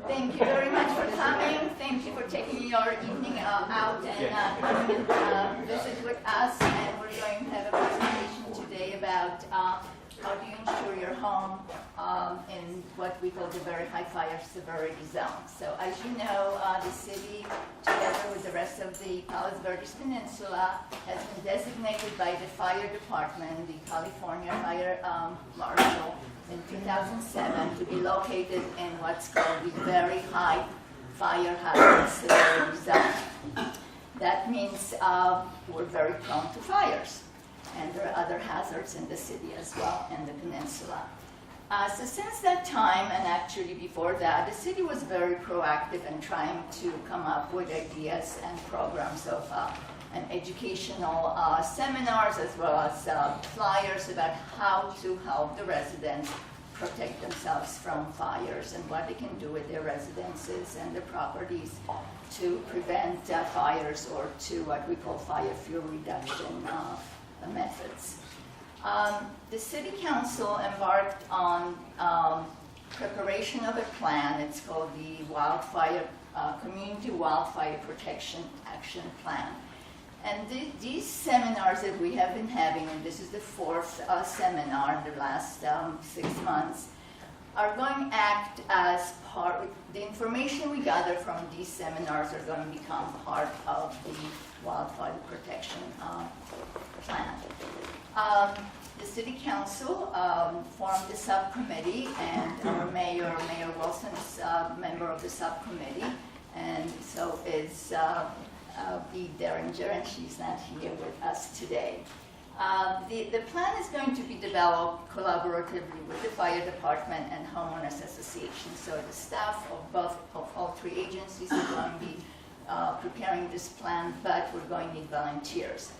Thank you very much for coming. Thank you for taking your evening out and coming and visit with us. And we're going to have a presentation today about how do you insure your home in what we call the very high fire severity zone. So as you know, the city, together with the rest of the Palos Verdes Peninsula, has been designated by the fire department, the California Fire Marshal, in 2007 to be located in what's called the very high fire hazard severity zone. That means we're very prone to fires. And there are other hazards in the city as well, and the peninsula. So since that time, and actually before that, the city was very proactive in trying to come up with ideas and programs of and educational seminars, as well as flyers about how to help the residents protect themselves from fires and what they can do with their residences and their properties to prevent fires, or to what we call fire fuel reduction methods. The City Council embarked on preparation of a plan. It's called the Community Wildfire Protection Action Plan. And these seminars that we have been having, and this is the fourth seminar in the last 6 months, are going to act as part, the information we gather from these seminars are going to become part of the wildfire protection plan. The City Council formed a subcommittee, and our Mayor Wilson is a member of the subcommittee, and so is Bea Derringer, and she's not here with us today. The plan is going to be developed collaboratively with the fire department and homeowners association. So the staff of all three agencies are going to be preparing this plan, but we're going to need volunteers.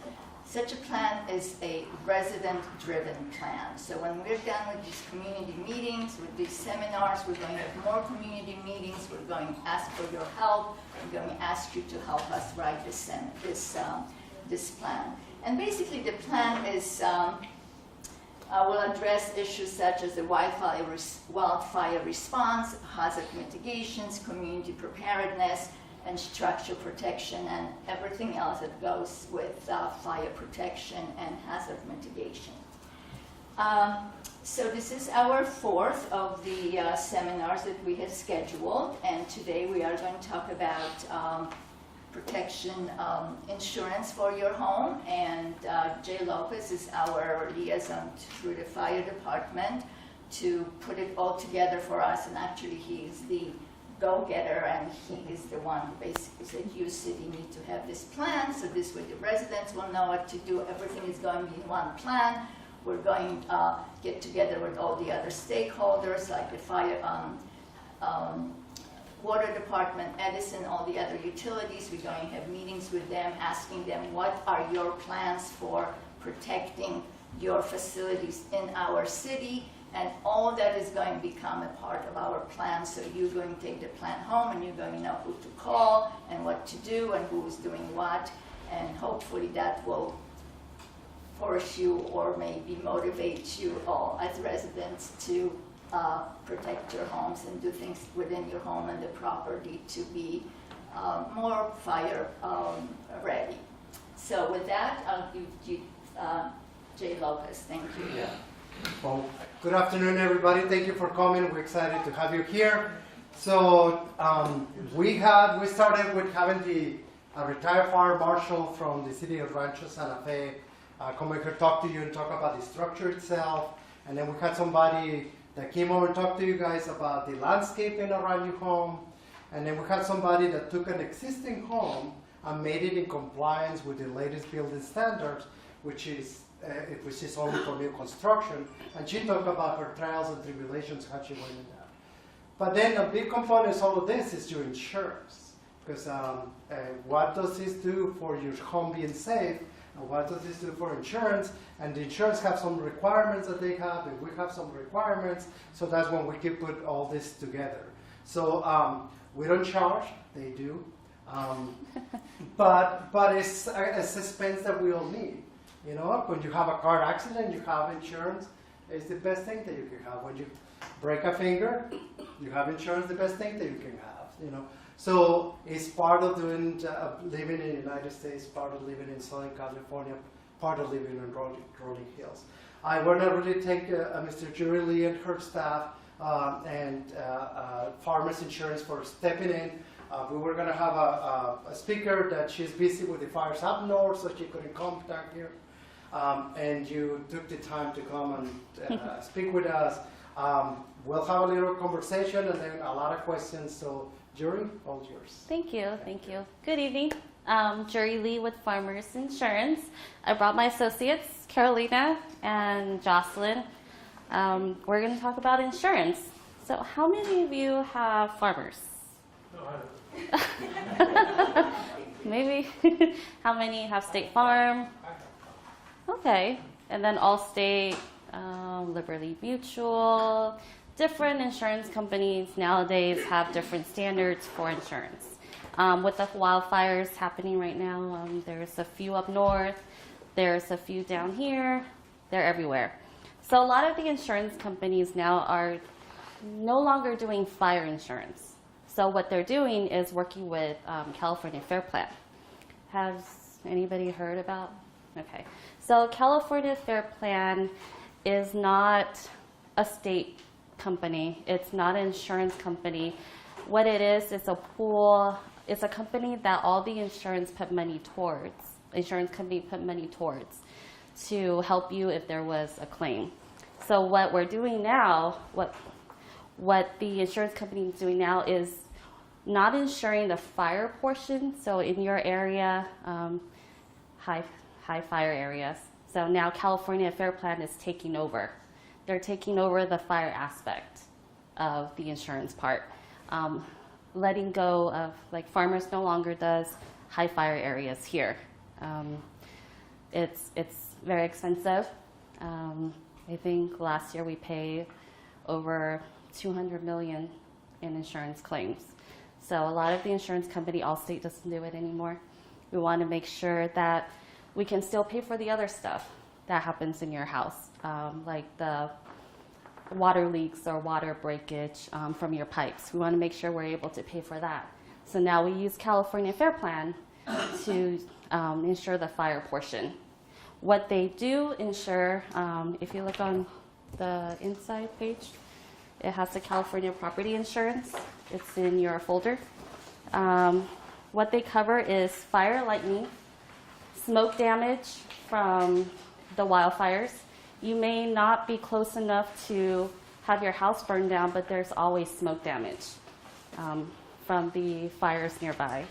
Such a plan is a resident-driven plan. So when we're done with these community meetings, with these seminars, we're going to have more community meetings. We're going to ask for your help. We're going to ask you to help us write this plan. And basically, the plan is will address issues such as the wildfire response, hazard mitigations, community preparedness, and structure protection, and everything else that goes with fire protection and hazard mitigation. So this is our fourth of the seminars that we have scheduled, and today we are going to talk about protection insurance for your home, and Jay Lopez is our liaison through the fire department to put it all together for us, and actually he is the go-getter, and he is the one who basically said, you city need to have this plan, so this way the residents will know what to do. Everything is going to be in one plan. We're going to get together with all the other stakeholders, like the fire, water department, Edison, all the other utilities. We're going to have meetings with them, asking them, what are your plans for protecting your facilities in our city? And all that is going to become a part of our plan. So you're going to take the plan home, and you're going to know who to call and what to do and who is doing what. And hopefully that will force you, or maybe motivate you all as residents to protect your homes and do things within your home and the property to be more fire ready. So with that, I'll give you Jay Lopez. Thank you. Yeah. Well, good afternoon, everybody. Thank you for coming. We're excited to have you here. So we started with having the retired fire marshal from the city of Rancho Santa Fe come over here, talk to you, and talk about the structure itself. And then we had somebody that came over and talked to you guys about the landscaping around your home. And then we had somebody that took an existing home and made it in compliance with the latest building standards, which is only for new construction. And she talked about her trials and tribulations, how she went in that. But then a big component of all of this is your insurance. Because what does this do for your home being safe? And what does this do for insurance? And the insurance have some requirements that they have, and we have some requirements. So that's when we can put all this together. So we don't charge, they do. But it's a expense that we all need. You know, when you have a car accident, you have insurance. is the best thing that you can have. When you break a finger, you have insurance, the best thing that you can have, you know. So it's part of doing, living in the United States, part of living in Southern California, part of living in Rolling Hills. I want to really thank Mr. Jury Lee and her staff and Farmers Insurance for stepping in. We were going to have a speaker that she's busy with the fires up north, so she couldn't come down here. And you took the time to come and speak with us. We'll have a little conversation and then a lot of questions. So, Jury, all yours. Thank you. Thank you. Good evening. Jury Lee with Farmers Insurance. I brought my associates, Carolina and Jocelyn. We're going to talk about insurance. So how many of you have farmers? No, I don't. Maybe. How many have State Farm? Okay. And then Allstate, Liberty Mutual. Different insurance companies nowadays have different standards for insurance. With the wildfires happening right now, there's a few up north, there's a few down here, they're everywhere. So a lot of the insurance companies now are no longer doing fire insurance. So what they're doing is working with California Fair Plan. Has anybody heard about? Okay. So California Fair Plan is not a state company. It's not an insurance company. What it is a pool. It's a company that all the insurance company put money towards to help you if there was a claim. So what we're doing now, what the insurance company is doing now is not insuring the fire portion. So in your area, high fire areas. So now California Fair Plan is taking over. They're taking over the fire aspect of the insurance part. Letting go of, like, Farmers no longer does high fire areas here. It's very expensive. I think last year we paid over $200 million in insurance claims. So a lot of the insurance company, Allstate, doesn't do it anymore. We want to make sure that we can still pay for the other stuff that happens in your house, like the water leaks or water breakage from your pipes. We want to make sure we're able to pay for that. So now we use California Fair Plan to insure the fire portion. What they do insure, if you look on the inside page, it has the California property insurance. It's in your folder. What they cover is fire, lightning, smoke damage from the wildfires. You may not be close enough to have your house burned down, but there's always smoke damage from the fires nearby.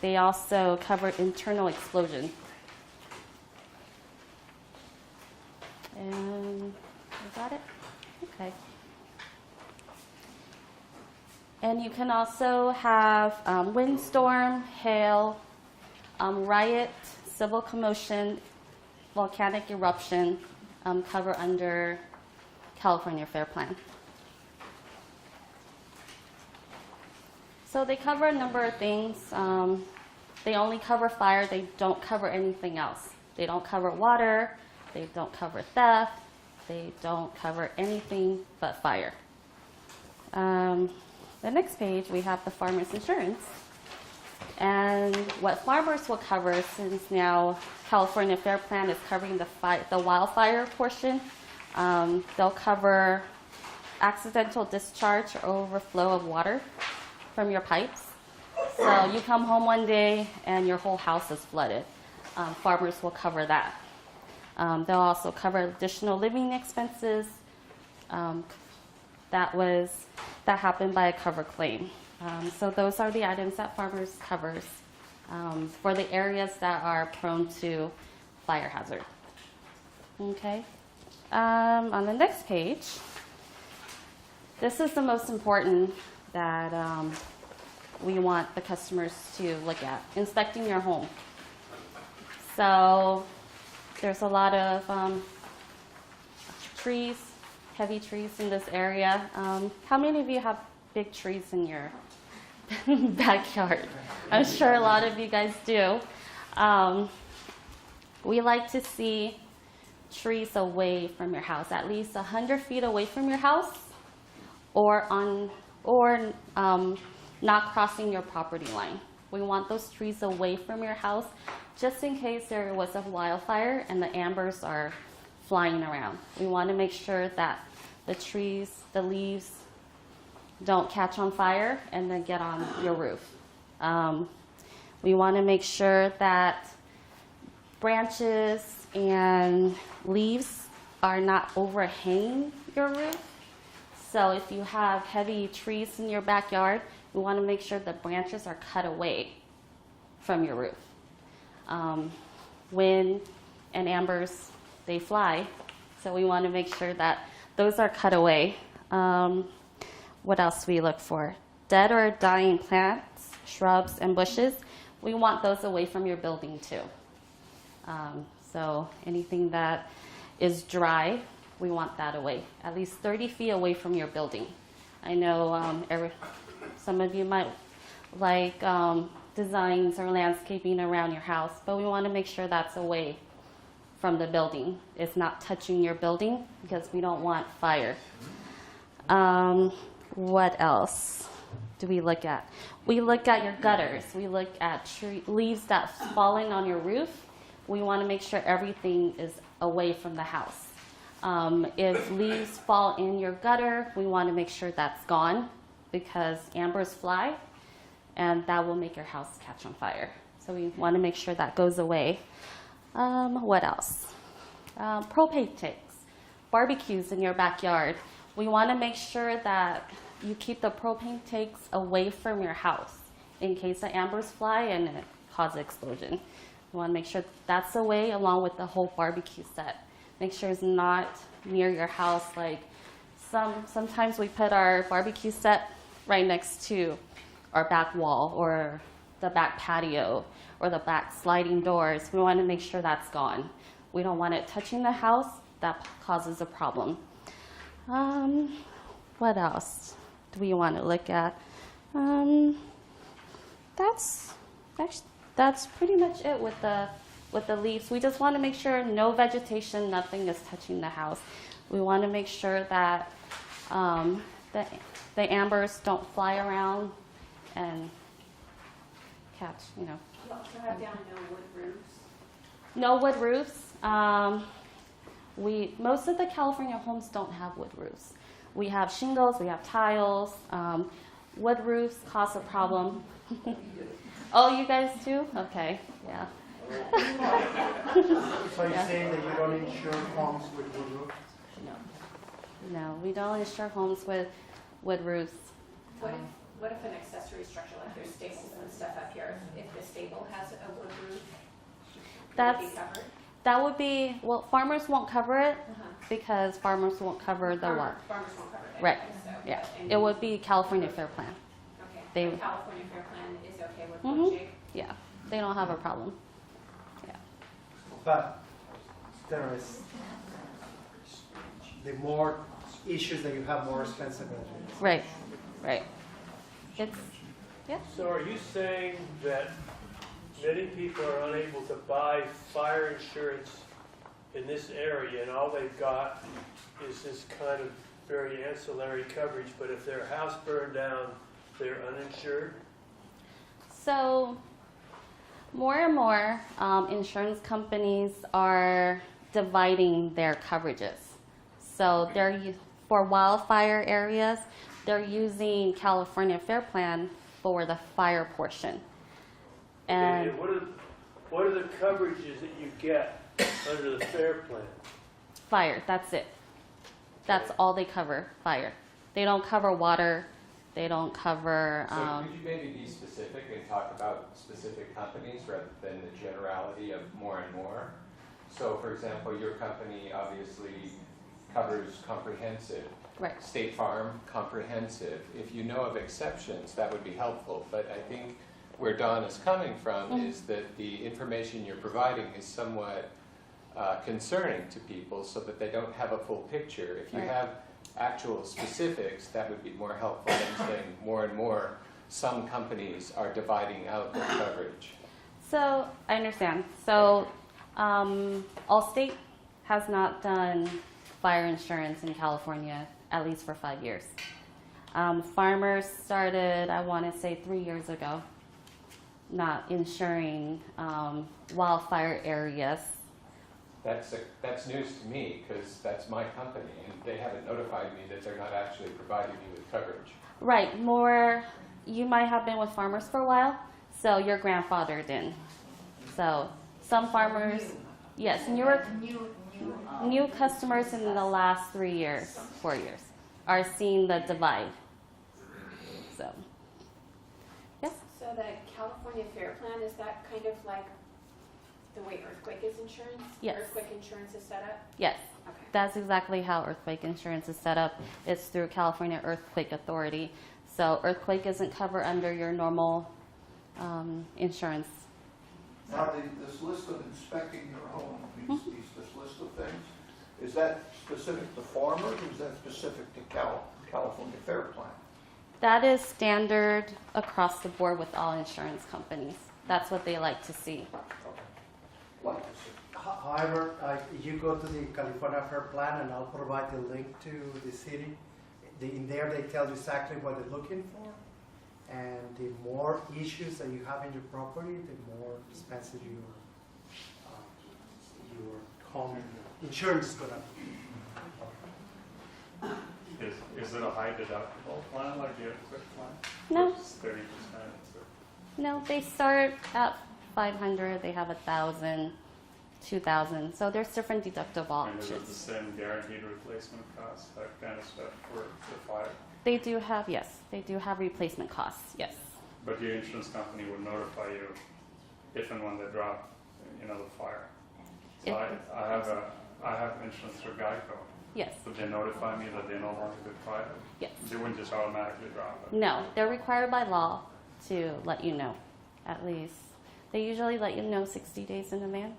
They also cover internal explosion. And is that it? Okay. And you can also have windstorm, hail, riot, civil commotion, volcanic eruption, cover under California Fair Plan. So they cover a number of things. They only cover fire. They don't cover anything else. They don't cover water. They don't cover theft. They don't cover anything but fire. The next page, we have the farmer's insurance. And what farmers will cover, since now California Fair Plan is covering the wildfire portion, they'll cover accidental discharge or overflow of water from your pipes. So you come home one day and your whole house is flooded. Farmers will cover that. They'll also cover additional living expenses that happened by a cover claim. So those are the items that farmers covers for the areas that are prone to fire hazard. Okay. On the next page, this is the most important that we want the customers to look at, inspecting your home. So there's a lot of trees, heavy trees in this area. How many of you have big trees in your backyard? I'm sure a lot of you guys do. We like to see trees away from your house, at least 100 feet away from your house, or not crossing your property line. We want those trees away from your house, just in case there was a wildfire and the ambers are flying around. We want to make sure that the trees, the leaves, don't catch on fire and then get on your roof. We want to make sure that branches and leaves are not overhanging your roof. So if you have heavy trees in your backyard, we want to make sure the branches are cut away from your roof. Wind and ambers, they fly, so we want to make sure that those are cut away. What else do we look for? Dead or dying plants, shrubs, and bushes, we want those away from your building too. So anything that is dry, we want that away, at least 30 feet away from your building. I know some of you might like designs or landscaping around your house, but we want to make sure that's away from the building. It's not touching your building because we don't want fire. What else do we look at? We look at your gutters. We look at leaves that's falling on your roof. We want to make sure everything is away from the house. If leaves fall in your gutter, we want to make sure that's gone because ambers fly and that will make your house catch on fire. So we want to make sure that goes away. What else? Propane tanks, barbecues in your backyard. We want to make sure that you keep the propane tanks away from your house in case the ambers fly and it causes explosion. We want to make sure that's away along with the whole barbecue set. Make sure it's not near your house. Like sometimes we put our barbecue set right next to our back wall or the back patio or the back sliding doors. We want to make sure that's gone. We don't want it touching the house. That causes a problem. What else do we want to look at? That's pretty much it with the leaves. We just want to make sure no vegetation, nothing is touching the house. We want to make sure that the ambers don't fly around and catch, you know. You also have down no wood roofs. No wood roofs. Most of the California homes don't have wood roofs. We have shingles, we have tiles. Wood roofs cause a problem. Oh, you guys too? Okay, yeah. So you're saying that you don't insure homes with wood roofs? No, we don't insure homes with wood roofs. What if an accessory structure, like there's stables and stuff up here, if the stable has a wood roof, would it be covered? That would be, well, farmers won't cover it because farmers won't cover the what? Farmers won't cover it. Right, So, yeah. and- It would be California Fair Plan. Okay, the California Fair Plan is okay with Mhm. wood shade? Yeah, they don't have a problem. But there is, the more issues that you have, more expensive it is. Right. So are you saying that many people are unable to buy fire insurance in this area and all they've got is this kind of very ancillary coverage, but if their house burned down, they're uninsured? So more and more insurance companies are dividing their coverages. So for wildfire areas, they're using California Fair Plan for the fire portion. And Okay, what are the coverages that you get under the fair plan? fire, that's it. That's all they cover, fire. They don't cover water. They don't cover. So could you maybe be specific and talk about specific companies rather than the generality of more and more? So for example, your company obviously covers comprehensive. Right. State Farm, comprehensive. If you know of exceptions, that would be helpful. But I think where Dawn is coming from is that the information you're providing is somewhat concerning to people so that they don't have a full picture. If you Right. have actual specifics, that would be more helpful than saying more and more some companies are dividing out their coverage. So I understand. So Allstate has not done fire insurance in California, at least for 5 years. Farmers started, I want to say 3 years ago, not insuring wildfire areas. That's news to me, because that's my company, and they haven't notified me that they're not actually providing me with coverage. Right, more, you might have been with farmers for a while, so your grandfather didn't. So some farmers, yes, new customers in the last 3 years, 4 years, are seeing the divide. So, yes? So the California Fair Plan, is that kind of like the way earthquake is insurance? Yes. Earthquake insurance is set up? Yes. Okay. That's exactly how earthquake insurance is set up. It's through California Earthquake Authority. So earthquake isn't covered under your normal insurance. Now, this list of inspecting your home, this list of things, is that specific to farmers, or is that specific to California Fair Plan? That is standard across the board with all insurance companies. That's what they like to see. Like to see. However, you go to the California Fair Plan, and I'll provide the link to the city. In there, they tell you exactly what they're looking for, and the more issues that you have in your property, the more expensive your home insurance is going to be. Is it a high deductible plan like the earthquake plan? No. It's 30%. No, they start at 500, they have 1,000, 2,000. So there's different deductible And is it the options. same guaranteed replacement cost, that kind of stuff for the fire? They do have, yes, they do have replacement costs, yes. But your insurance company would notify you if and when they drop, the fire. So I have insurance through Geico. Yes, Would they notify me that they no longer could fire? yes. They wouldn't just automatically drop it? No, they're required by law to let you know, at least. They usually let you know 60 days in advance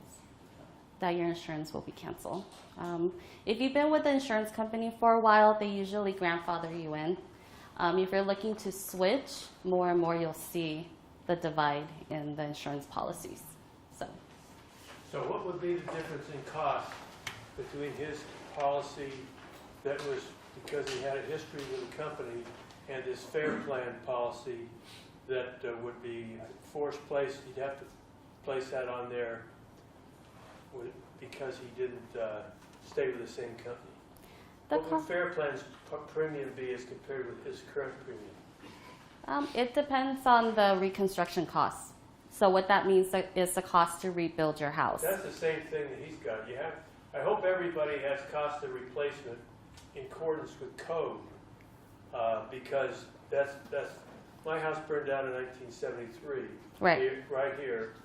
that your insurance will be canceled. If you've been with the insurance company for a while, they usually grandfather you in. If you're looking to switch, more and more you'll see the divide in the insurance policies. So what would be the difference in cost between his policy that was because he had a history with the company and this fair plan policy that would be forced placed? He'd have to place that on there because he didn't stay with the same company. What would fair plan's premium be as compared with his current premium? It depends on the reconstruction costs. So what that means is the cost to rebuild your house. That's the same thing that he's got. I hope everybody has cost of replacement in accordance with code, because that's my house burned down in 1973, Right. right here,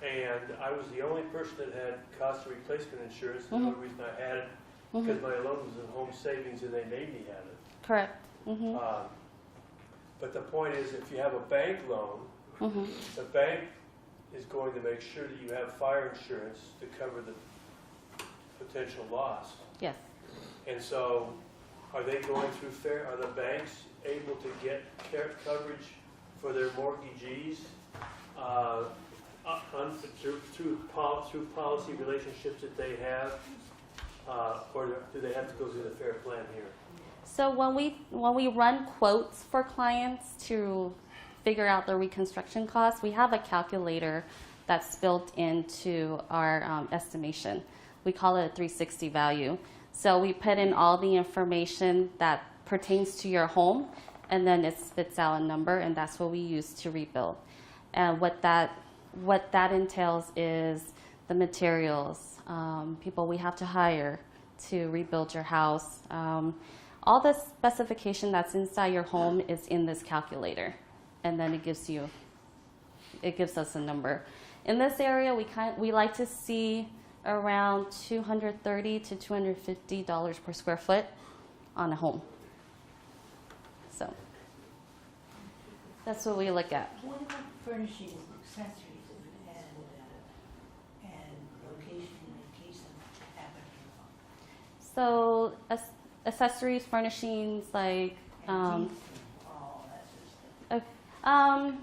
and I was the only person that had cost of replacement insurance. The only reason I had it because my loan was in home savings and they made me have it. Correct. Mm-hmm. But the point is, if you have a bank loan, the bank is going to make sure that you have fire insurance to cover the potential loss. Yes. And so, are they going through are the banks able to get coverage for their mortgagees through policy relationships that they have, or do they have to go through the fair plan here? So when we run quotes for clients to figure out the reconstruction costs, we have a calculator that's built into our estimation. We call it a 360 value. So we put in all the information that pertains to your home, and then it spits out a number, and that's what we use to rebuild. And what that entails is the materials, people we have to hire to rebuild your house. All the specification that's inside your home is in this calculator, and then it gives us a number. In this area, we like to see around $230 to $250 per square foot on a home. So that's what we look at. What about furnishings and accessories and location in case something happens to your home? So accessories, furnishings like All that sort of stuff.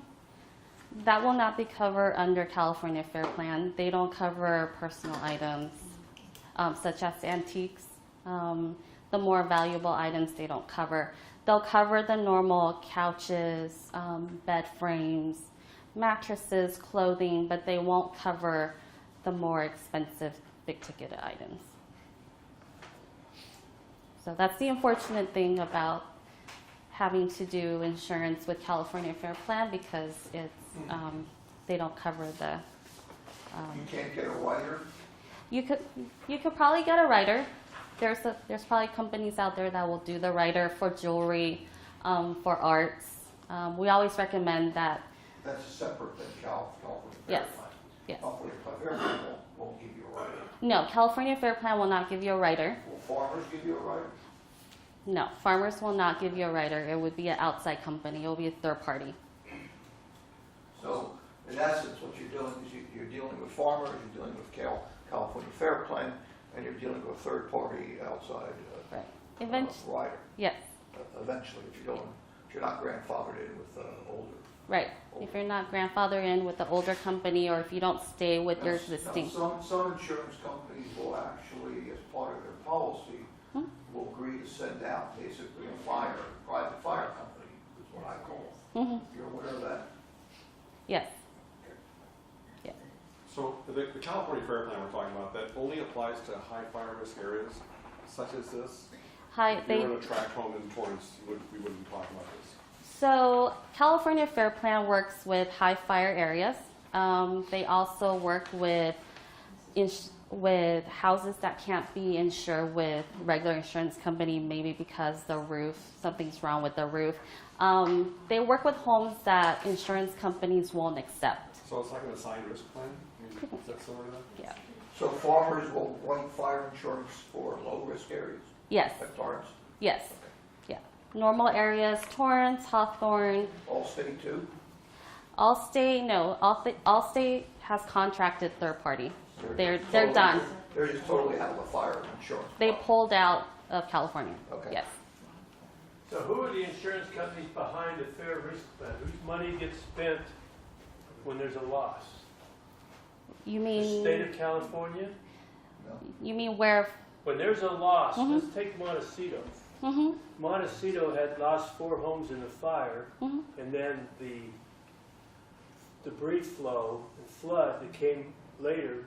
that will not be covered under California Fair Plan. They don't cover personal items. such as antiques. The more valuable items they don't cover. They'll cover the normal couches, bed frames, mattresses, clothing, but they won't cover the more expensive big-ticket items. So that's the unfortunate thing about having to do insurance with California Fair Plan, because it's they don't cover the. You can't get a rider? You could probably get a rider. There's probably companies out there that will do the rider for jewelry, for arts. We always recommend that. That's separate than California Yes. Fair Plan. Yes. California Fair Plan won't give you a rider. No, California Fair Plan will not give you a rider. Will farmers give you a rider? No, farmers will not give you a rider. It would be an outside company. It will be a third party. So, in essence, what you're doing is you're dealing with farmers, you're dealing with California Fair Plan, and you're dealing with a third party outside Right. rider. Yes. Eventually, if you're not grandfathered in with older. Right. If you're not grandfathered in with the older company, or if you don't stay with your existing. Some insurance companies will actually, as part of their policy, will agree to send out basically a private fire company, is what I call it. You're aware of that? Yes. So the California Fair Plan we're talking about, that only applies to high fire risk areas such as this? If you were in a tract home in Torrance, we wouldn't be talking about this. So California Fair Plan works with high fire areas. They also work with houses that can't be insured with regular insurance company, maybe because something's wrong with the roof. They work with homes that insurance companies won't accept. So it's like an assigned risk plan? I mean, is that similar to that? Yeah. So farmers will write fire insurance for low-risk areas? Yes. Like Torrance? Yes. Yeah. Normal areas, Torrance, Hawthorne. Allstate too? Allstate, no. Allstate has contracted third party. They're done. They're just totally out of the fire insurance. They pulled out of California. Okay. Yes. So who are the insurance companies behind the fair risk plan? Whose money gets spent when there's a loss? You The mean? state of California? You mean where? When there's a loss, let's take Montecito. Mm-hmm. Montecito had lost 4 homes in the fire, and then the debris flow and flood that came later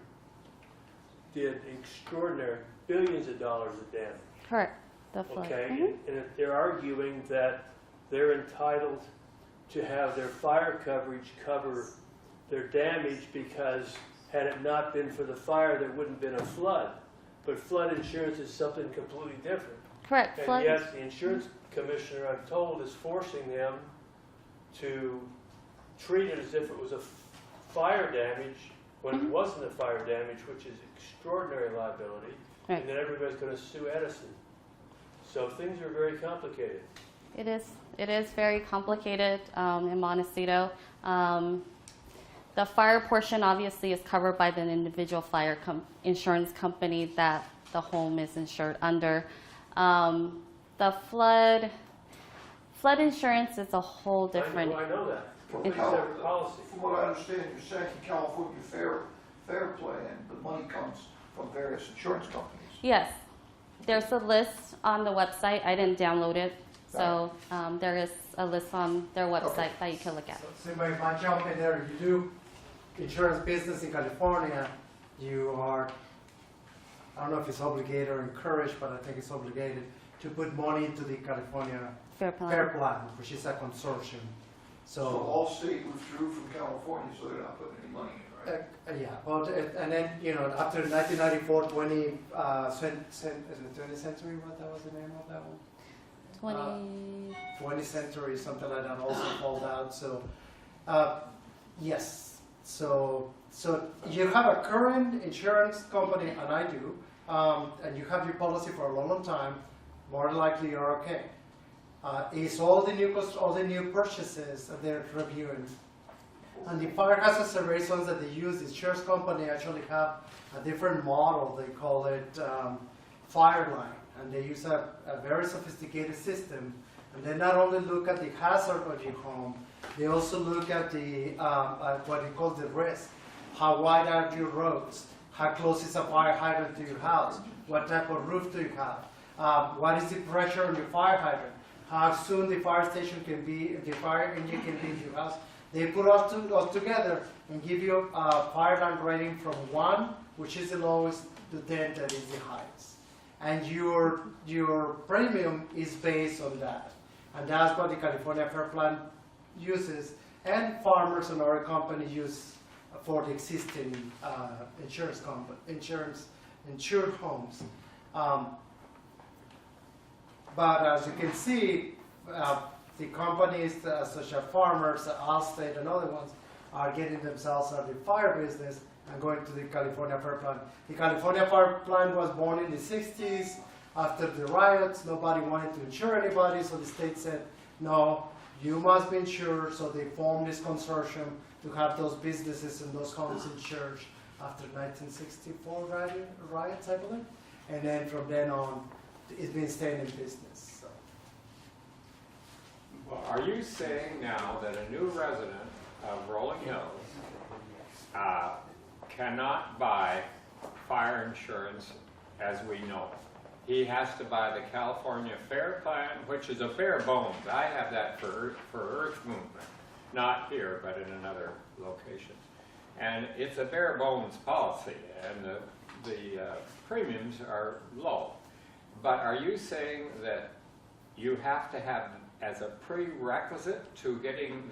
did extraordinary billions of dollars of damage. Correct. The flood. Okay, and they're arguing that they're entitled to have their fire coverage cover their damage, because had it not been for the fire, there wouldn't have been a flood. But flood insurance is something completely different. Correct. And Flood. yet the insurance commissioner, I'm told, is forcing them to treat it as if it was a fire damage when it wasn't a fire damage, which is extraordinary liability. Right. And then everybody's going to sue Edison. So things are very complicated. It is. It is very complicated in Montecito. The fire portion obviously is covered by the individual fire insurance company that the home is insured under. The flood insurance is a whole different. I know that. From It's separate policy. From what I understand, you're saying California Fair Plan, the money comes from various insurance companies. Yes, there's a list on the website. I didn't download it, so there is a list on their website that you can look at. So if I jump in there, you do insurance business in California, you are, I don't know if it's obligated or encouraged, but I think it's obligated to put money into the California Fair Plan. Fair Plan, which is a consortium. So Allstate withdrew from California, so they're not putting any money in, right? Yeah, well, and then, after 1994, 20th century, what that was the name of that one? 20th century, something like that, also called out. So, yes. So you have a current insurance company, and I do, and you have your policy for a long, long time. More likely, you're okay. It's all the new purchases that they're reviewing. And the fire hazard surveillance that they use, the insurance company actually have a different model. They call it Fireline, and they use a very sophisticated system. And they not only look at the hazard of your home, they also look at the what they call the risk. How wide are your roads? How close is a fire hydrant to your house? What type of roof do you have? What is the pressure on your fire hydrant? How soon the fire station can be, the fire engine can be in your house? They put all together and give you a fire line rating from 1, which is the lowest, to 10, that is the highest. And your premium is based on that. And that's what the California Fair Plan uses, and farmers and our company use for the existing insured homes. But as you can see, the companies such as farmers, Allstate, and other ones are getting themselves out of the fire business and going to the California Fair Plan. The California Fair Plan was born in the 60s. After the riots, nobody wanted to insure anybody, so the state said, no, you must be insured. So they formed this consortium to have those businesses and those homes insured after 1964 riots, I believe. And then from then on, it's been staying in business. So. Well, are you saying now that a new resident of Rolling Hills cannot buy fire insurance as we know it? He has to buy the California Fair Plan, which is a bare bones. I have that for earth movement, not here, but in another location. And it's a bare bones policy, and the premiums are low. But are you saying that you have to have, as a prerequisite to getting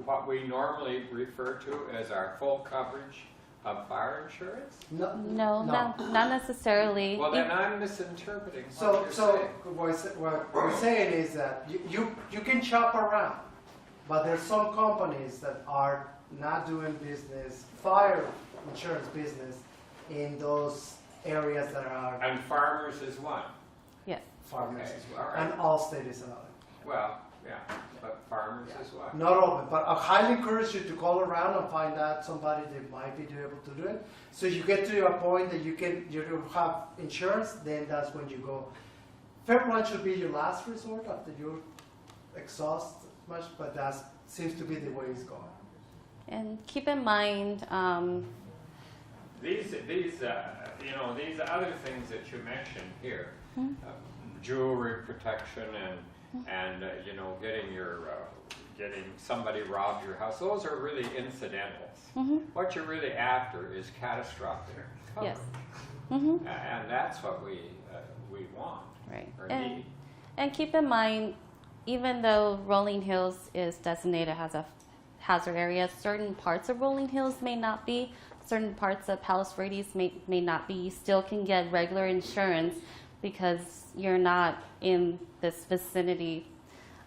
what we normally refer to as our full coverage of fire insurance? No, not necessarily. Well, then I'm misinterpreting what So you're saying. what we're saying is that you can shop around, but there's some companies that are not doing business, fire insurance business, in those areas that are. And farmers is one. Yes. Farmers Okay, as well. all right. And Allstate is another. Well, yeah, but farmers is one. Not open, but I highly encourage you to call around and find out somebody that might be able to do it. So you get to a point that you have insurance, then that's when you go. Fair Plan should be your last resort after you exhaust much, but that seems to be the way it's going. And keep in mind, These other things that you mentioned here, jewelry protection and getting somebody robbed your house, those are really incidentals. What you're really after is catastrophic coverage. yes. And that's what we want. Right. Or need. And keep in mind, even though Rolling Hills is designated as a hazard area, certain parts of Rolling Hills may not be, certain parts of Palos Verdes may not be. You still can get regular insurance because you're not in this vicinity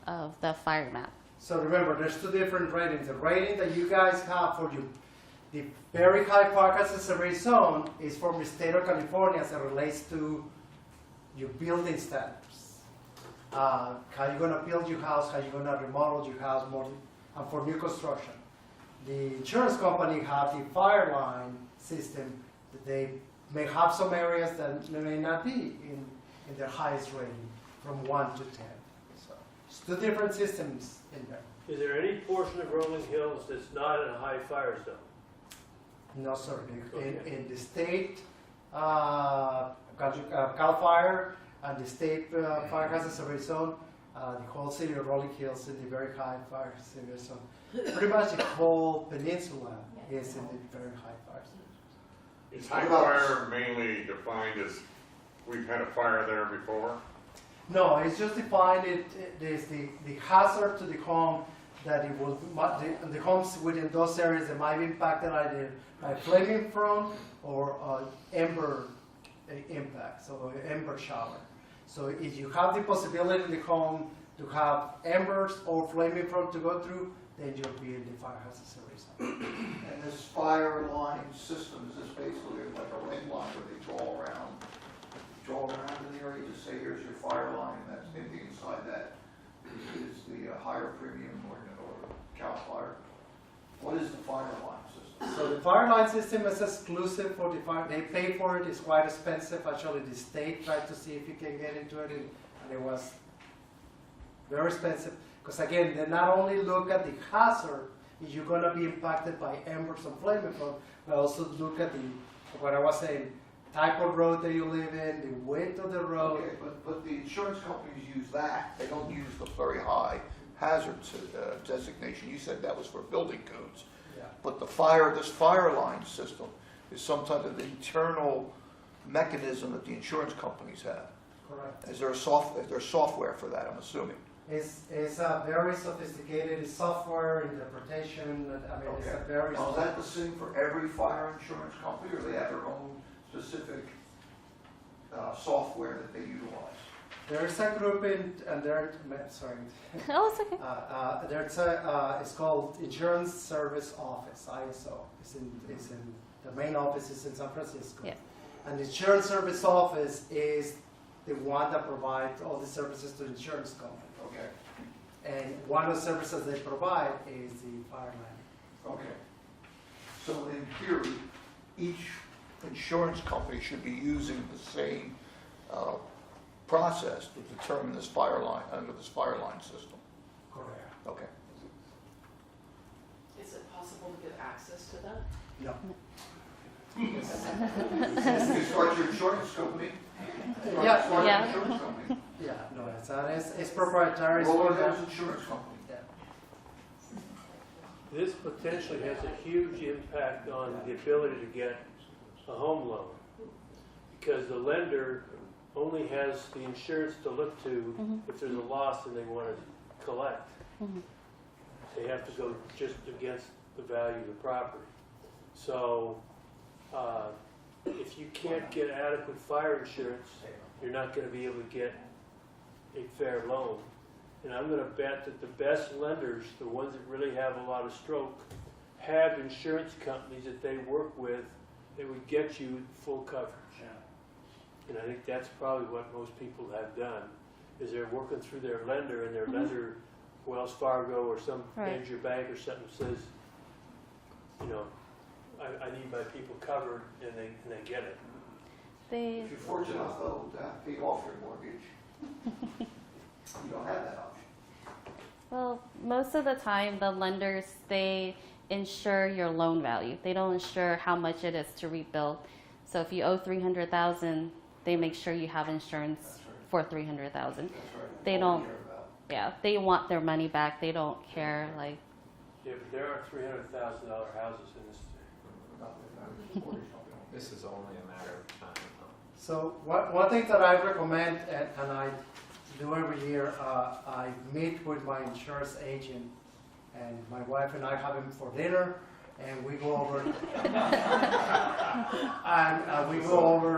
of the fire map. So remember, there's two different ratings. The rating that you guys have for the very high fire hazard severity zone is from the state of California as it relates to your building standards. How you're going to build your house, how you're going to remodel your house, and for new construction. The insurance company have the fire line system that they may have some areas that may not be in their highest rating, from 1 to 10. So it's two different systems in there. Is there any portion of Rolling Hills that's not in a high fire zone? No, sir. Okay. In the state, CAL FIRE and the state fire hazard severity zone, the whole city of Rolling Hills in the very high fire severity zone. Pretty much the whole peninsula is in the very high fire zone. Is high fire mainly defined as we've had a fire there before? No, it's just defined. There's the hazard to the home that it will the homes within those areas that might be impacted either by flaming front or ember impact, so ember shower. So if you have the possibility in the home to have embers or flaming front to go through, then you'll be in the fire hazard severity zone. And this fire line system, is this basically like a ring line where they draw around in the area, just say here's your fire line, and that's maybe inside that is the higher premium or CAL FIRE? What is the fire line system? So the fire line system is exclusive for the fire. They pay for it. It's quite expensive. Actually, the state tried to see if you can get into it, and it was very expensive. Because again, they not only look at the hazard, if you're going to be impacted by embers and flaming front, but also look at what I was saying, type of road that you live in, the width of the road. Okay, but the insurance companies use that, they don't use the very high hazard designation. You said that was for building codes. Yeah. But this fire line system is some type of internal mechanism that the insurance companies have. Correct. Is there software for that, I'm assuming? It's very sophisticated software interpretation. I mean, it's a very. Now, is that the same for every fire insurance company, or they have their own specific software that they utilize? There's a group and they're, sorry. Oh, it's okay. It's called Insurance Service Office, ISO. It's in the main office is in San Francisco. Yeah. And the Insurance Service Office is the one that provides all the services to the insurance company. Okay. And one of the services they provide is the fire line. Okay. So in theory, each insurance company should be using the same process to determine this fire line, under this fire line system. Correct. Okay. Is it possible to get access to that? No. You start your insurance company. Start Yeah. Yeah. your insurance company. Yeah, no, it's proprietary. Rolling Hills Insurance Company. Yeah. This potentially has a huge impact on the ability to get a home loan, because the lender only has the insurance to look to if there's a loss and they want to collect. They have to go just against the value of the property. So if you can't get adequate fire insurance, you're not going to be able to get a fair loan. And I'm going to bet that the best lenders, the ones that really have a lot of stroke, have insurance companies that they work with that would get you full coverage. And I think that's probably what most people have done, is they're working through their lender, and their lender, Wells Fargo or some major bank or something, says, you know, I need my people covered, and they get it. If you're fortunate enough though to have paid off your mortgage, you don't have that option. Well, most of the time, the lenders, they insure your loan value. They don't insure how much it is to rebuild. So if you owe $300,000, they make sure you have insurance for $300,000. That's right. They don't. Yeah, they want their money back. They don't care. Like. Yeah, but there are $300,000 houses in this state. This is only a matter of time. So one thing that I recommend, and I do every year, I meet with my insurance agent, and my wife and I have him for dinner, and we go over,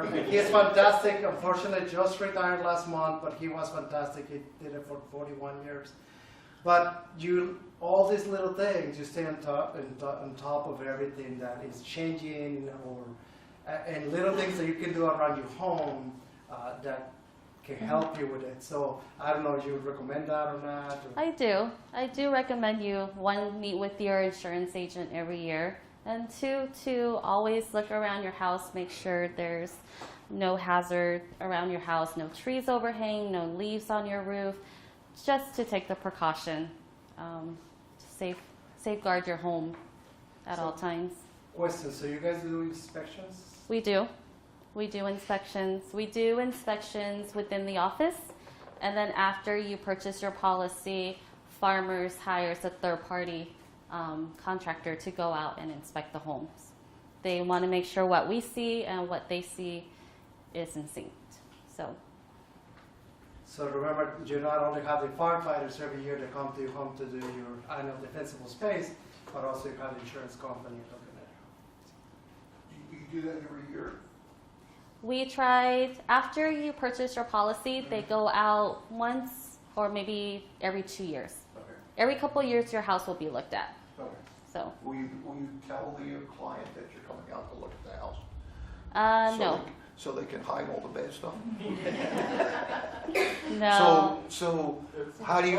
and he's fantastic. Unfortunately, just retired last month, but he was fantastic. He did it for 41 years. But all these little things, you stay on top of everything that is changing, and little things that you can do around your home that can help you with it. So I don't know if you would recommend that or not. Or. I do. I do recommend you, one, meet with your insurance agent every year, and two, to always look around your house, make sure there's no hazard around your house, no trees overhang, no leaves on your roof, just to take the precaution to safeguard your home at all times. Question, so you guys do inspections? We do. We do inspections. We do inspections within the office, and then after you purchase your policy, Farmers hires a third-party contractor to go out and inspect the homes. They want to make sure what we see and what they see is in sync. So remember, you not only have the firefighters every year that come to your home to do your annual defensible space, but also you have the insurance company looking at it. You do that every year? We tried, after you purchase your policy, they go out once or maybe every 2 years. Okay. Every couple of years, your house will be looked at. Okay. So. Will you tell the client that you're coming out to look at the house? No. So they can hide all the bad stuff? No. So how do you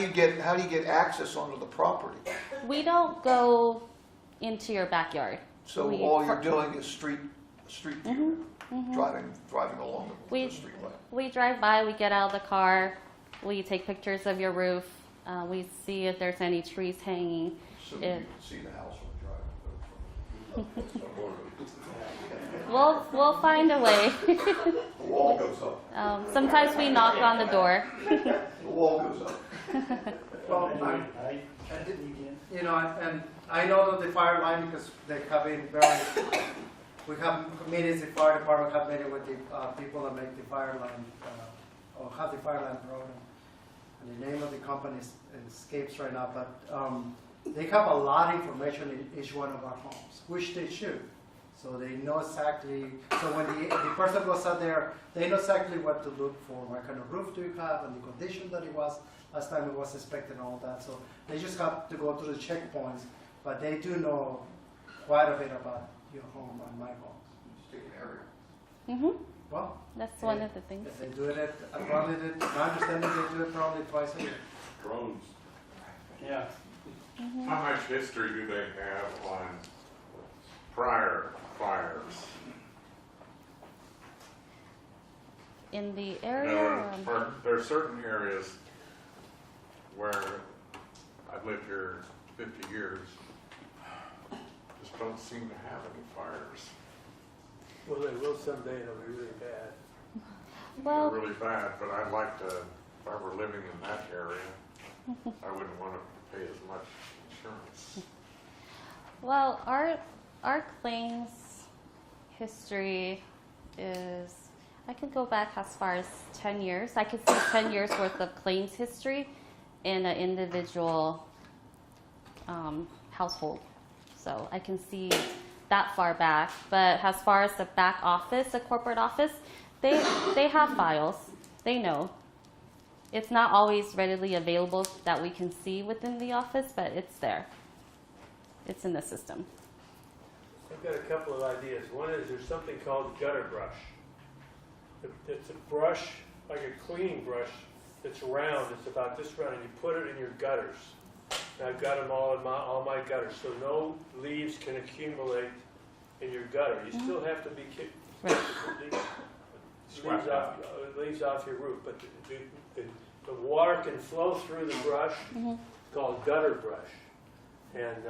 get access onto the property? We don't go into your backyard. So all you're doing is street view, driving along the streetway. We drive by, we get out of the car, we take pictures of your roof, we see if there's any trees hanging. So you can see the house from the driveway. we'll find a way. The wall goes up. Sometimes we knock on the door. The wall goes up. Well, you know, and I know that the fire line, because they have been very, we have meetings, the fire department have meetings with the people that make the fire line, or have the fire line program. And the name of the company escapes right now, but they have a lot of information in each one of our homes, which they should. So they know exactly, so when the person goes out there, they know exactly what to look for, what kind of roof do you have, and the condition that it was, last time it was inspected and all that. So they just have to go through the checkpoints, but they do know quite a bit about your home and my home. Just take an area. Well, That's one of the things. if they do it probably, my understanding, they do it probably twice a year. Drones. Yeah. How much history do they have on prior fires? In the In area? other words, there are certain areas where I've lived here 50 years, just don't seem to have any fires. Well, they will someday, and it'll be really bad. Well, They're really bad, but I'd like to, if I were living in that area, I wouldn't want to pay as much insurance. well, our claims history is, I could go back as far as 10 years. I could see 10 years worth of claims history in an individual household. So I can see that far back. But as far as the back office, the corporate office, they have files. They know. It's not always readily available that we can see within the office, but it's there. It's in the system. I've got a couple of ideas. One is there's something called gutter brush. It's a brush, like a cleaning brush, that's round. It's about this round, and you put it in your gutters. And I've got them all in all my gutters, so no leaves can accumulate in your gutter. You still have to be leaves off your roof, but the water can flow through the brush. It's called gutter brush. And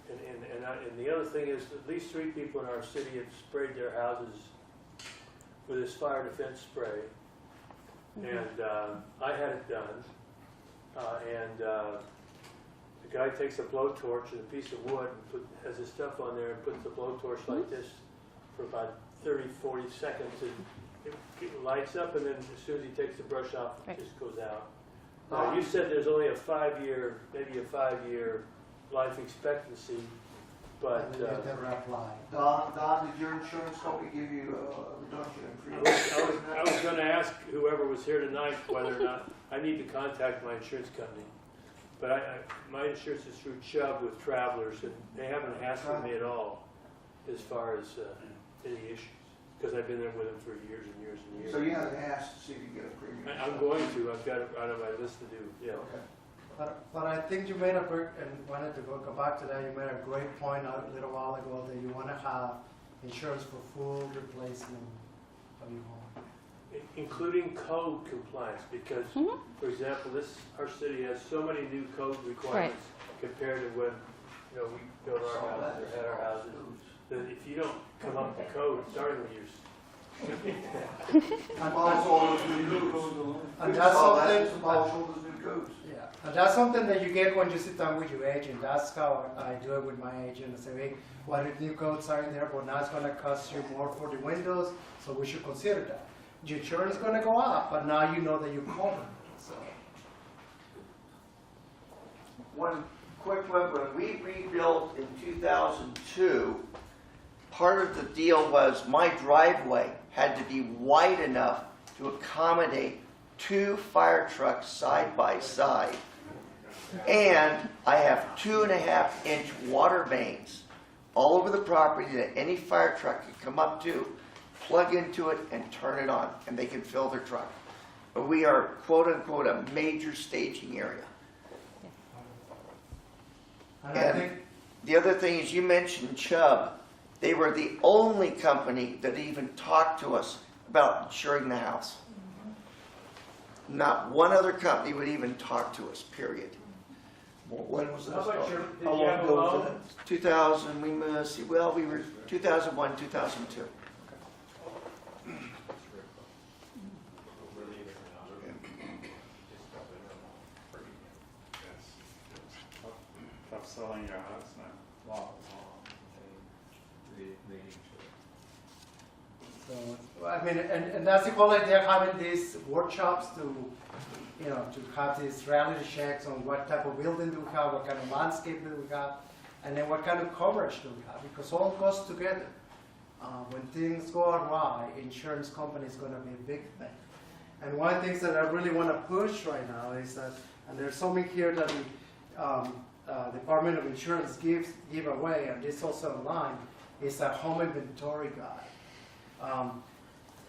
and the other thing is, at least 3 people in our city have sprayed their houses with this fire defense spray. And I had it done. The guy takes a blowtorch and a piece of wood and has his stuff on there and puts the blowtorch like this for about 30, 40 seconds. And it lights up, and then as soon as he takes the brush off, it just goes out. Now, you said there's only a 5-year, maybe a 5-year life expectancy, but never apply. Don, did your insurance company give you a reduction in premium? I was going to ask whoever was here tonight whether or not I need to contact my insurance company. But my insurance is through Chubb with Travelers, and they haven't hassled me at all as far as any issues, because I've been there with them for years and years and years. So you haven't asked to see if you can get a premium? I'm going to. I've got it right on my list to do. Yeah. Okay. But I think you made a great, and wanted to go back to that, you made a great point a little while ago that you want to have insurance for full replacement of your home. Including code compliance, because, for example, our city has so many new code requirements compared to when we built our houses or had our houses, that if you don't come up with code, starting with yours. And that's something. Yeah, and that's something that you get when you sit down with your agent. That's how I do it with my agent. I say, hey, what if new codes are in there? But now it's going to cost you more for the windows, so we should consider that. Your insurance is going to go up, but now you know that you're covered. So. One quick one, when we rebuilt in 2002, part of the deal was my driveway had to be wide enough to accommodate 2 fire trucks side by side. And I have 2.5-inch water mains all over the property that any fire truck can come up to, plug into it, and turn it on, and they can fill their truck. But we are, quote unquote, a major staging area. And the other thing is, you mentioned Chubb. They were the only company that even talked to us about insuring the house. Not one other company would even talk to us, period. When was that? How about your, did How you long have a ago was loan? that? 2000, we must see, well, we were 2001, 2002. Tough selling your house now. Wow. So, I mean, and that's the whole idea of having these workshops to, you know, to have these reality checks on what type of building do we have, what kind of landscape do we have, and then what kind of coverage do we have, because all goes together. When things go awry, insurance company is going to be a big thing. And one of the things that I really want to push right now is that, and there's something here that the Department of Insurance give away, and this also online, is a home inventory guide.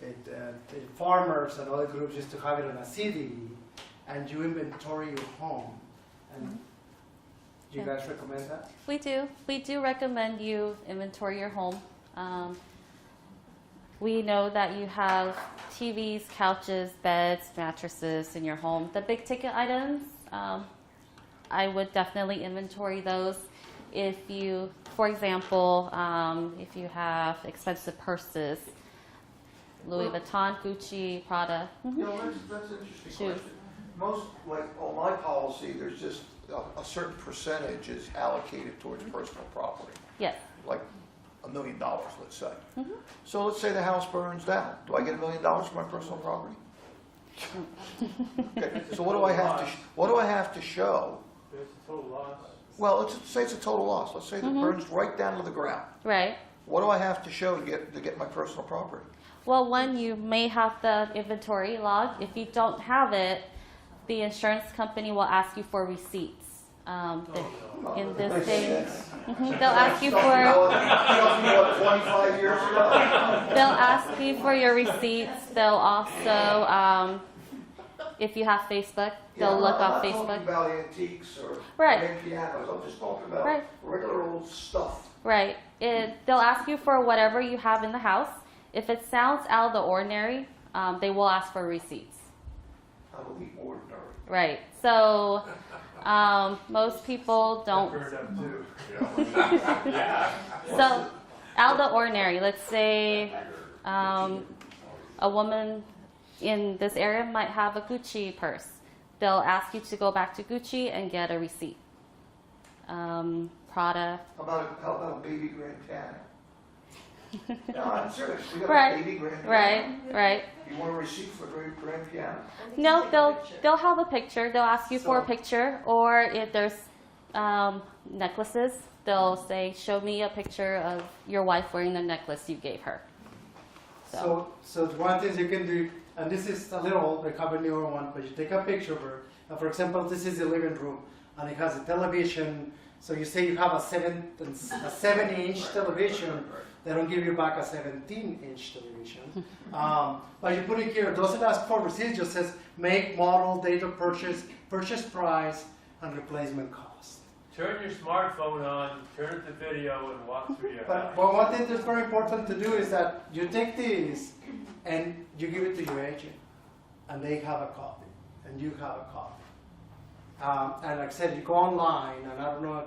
The farmers and other groups used to have it on a CD, and you inventory your home. And do you guys recommend that? We do. We do recommend you inventory your home. We know that you have TVs, couches, beds, mattresses in your home. The big ticket items, I would definitely inventory those. If you, for example, if you have expensive purses, Louis Vuitton, Gucci, Prada. You know, that's an interesting Shoes. question. Most, like on my policy, there's just a certain percentage is allocated towards personal property. Yes. Like $1 million, let's say. Mm-hmm. So let's say the house burns down. Do I get $1 million for my personal property? Okay. So what do I have to? What do I have to show? It's a total loss. Well, let's say it's a total loss. Let's say it burns right down to the ground. Right. What do I have to show to get my personal property? Well, one, you may have the inventory log. If you don't have it, the insurance company will ask you for receipts. In this day, they'll ask you for. 25 years ago. They'll ask you for your receipts. They'll also, if you have Facebook, they'll look up Facebook. I'm not talking about antiques or Right. pianos. I'm just talking about Right. regular old stuff. Right. They'll ask you for whatever you have in the house. If it sounds out of the ordinary, they will ask for receipts. I believe ordinary. Right. So most people don't. Burned up too. So out of the ordinary, let's say a woman in this area might have a Gucci purse. They'll ask you to go back to Gucci and get a receipt. Prada. How about a baby grand piano? No, I'm serious. We got Right. a baby grand piano. Right. You want a receipt for a grand piano? No, they'll have a picture. They'll ask you for a picture, or if there's necklaces, they'll say, "Show me a picture of your wife wearing the necklace you gave her." So one thing you can do, and this is a little old, I have a newer one, but you take a picture of her. For example, this is the living room, and it has a television. So you say you have a 7-inch television. They don't give you back a 17-inch television. But you put it here, it doesn't ask for receipts, just says make, model, date of purchase, purchase price, and replacement cost. Turn your smartphone on, turn the video, and walk through your house. But one thing that's very important to do is that you take these and you give it to your agent, and they have a copy, and you have a copy. And like I said, you go online, and I don't know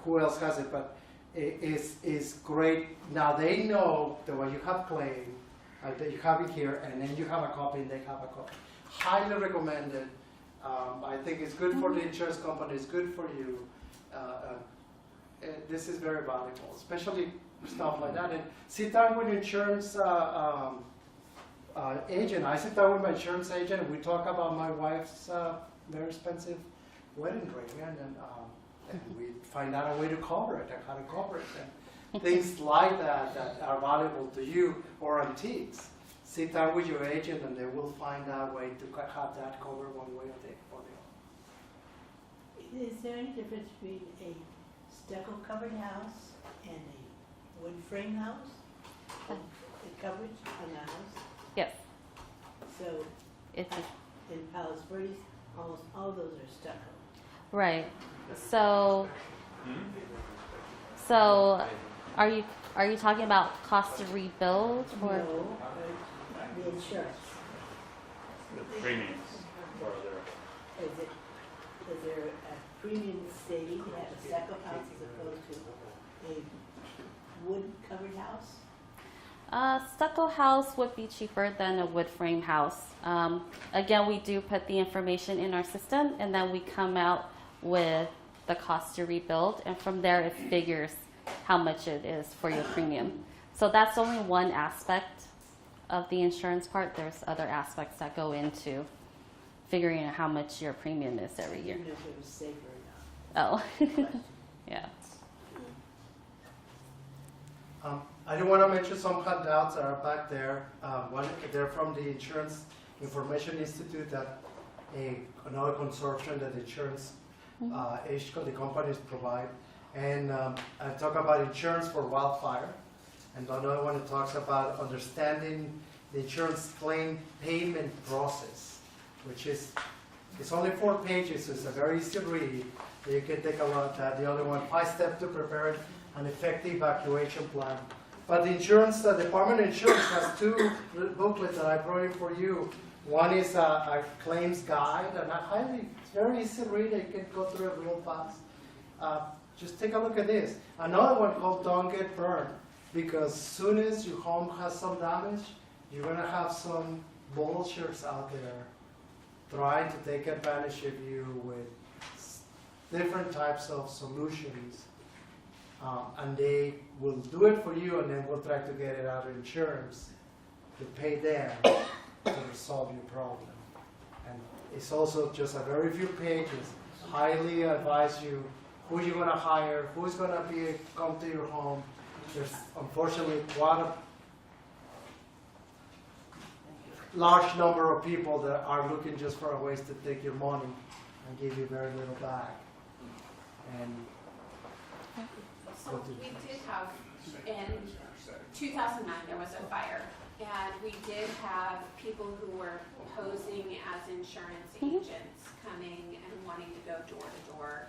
who else has it, but it is great. Now they know that when you have claim, that you have it here, and then you have a copy, and they have a copy. Highly recommended. I think it's good for the insurance company. It's good for you. This is very valuable, especially stuff like that. And sit down with your insurance agent. I sit down with my insurance agent, and we talk about my wife's very expensive wedding ring, and we find out a way to cover it and how to cover it, and things like that that are valuable to you, or antiques. Sit down with your agent, and they will find out a way to have that covered one way or the other. Is there any difference between a stucco covered house and a wood frame house? The coverage on the house? Yes. So It's in Palos Verdes, almost all those are stucco. right. So are you talking about cost to rebuild or? No, the insurance. The premiums for their. Is it is there a premium saving to have a stucco house as opposed to a wood covered house? Stucco house would be cheaper than a wood frame house. Again, we do put the information in our system, and then we come out with the cost to rebuild, and from there it figures how much it is for your premium. So that's only one aspect of the insurance part. There's other aspects that go into figuring out how much your premium is every year. Even if it was safer enough. Oh, yeah. I do want to mention some handouts that are back there. They're from the Insurance Information Institute, that another consortium that the insurance the companies provide. And I talk about insurance for wildfire. And another one, it talks about understanding the insurance claim payment process, which is, it's only 4 pages, so it's a very easy read. You can take a look at the other one, 5 steps to prepare an effective evacuation plan. But the insurance, the Department of Insurance has 2 booklets that I brought in for you. One is a claims guide, and it's very easy to read. You can go through it real fast. Just take a look at this. Another one called Don't Get Burned, because as soon as your home has some damage, you're going to have some vultures out there trying to take advantage of you with different types of solutions. And they will do it for you, and then we'll try to get it out of insurance to pay them to resolve your problem. And it's also just a very few pages. Highly advise you who you're going to hire, who's going to come to your home. There's unfortunately quite a large number of people that are looking just for ways to take your money and give you very little back. And So we did have, in 2009, there was a fire, and we did have people who were posing as insurance agents coming and wanting to go door to door,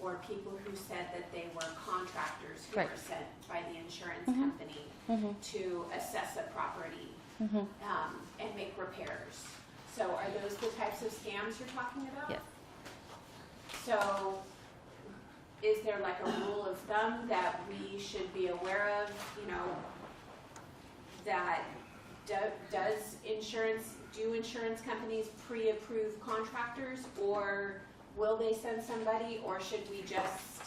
or people who said that they were contractors who were sent by the insurance company to assess a property and make repairs. So are those the types of scams you're talking about? Yes. So is there like a rule of thumb that we should be aware of, you know, that do insurance companies pre-approve contractors, or will they send somebody, or should we just,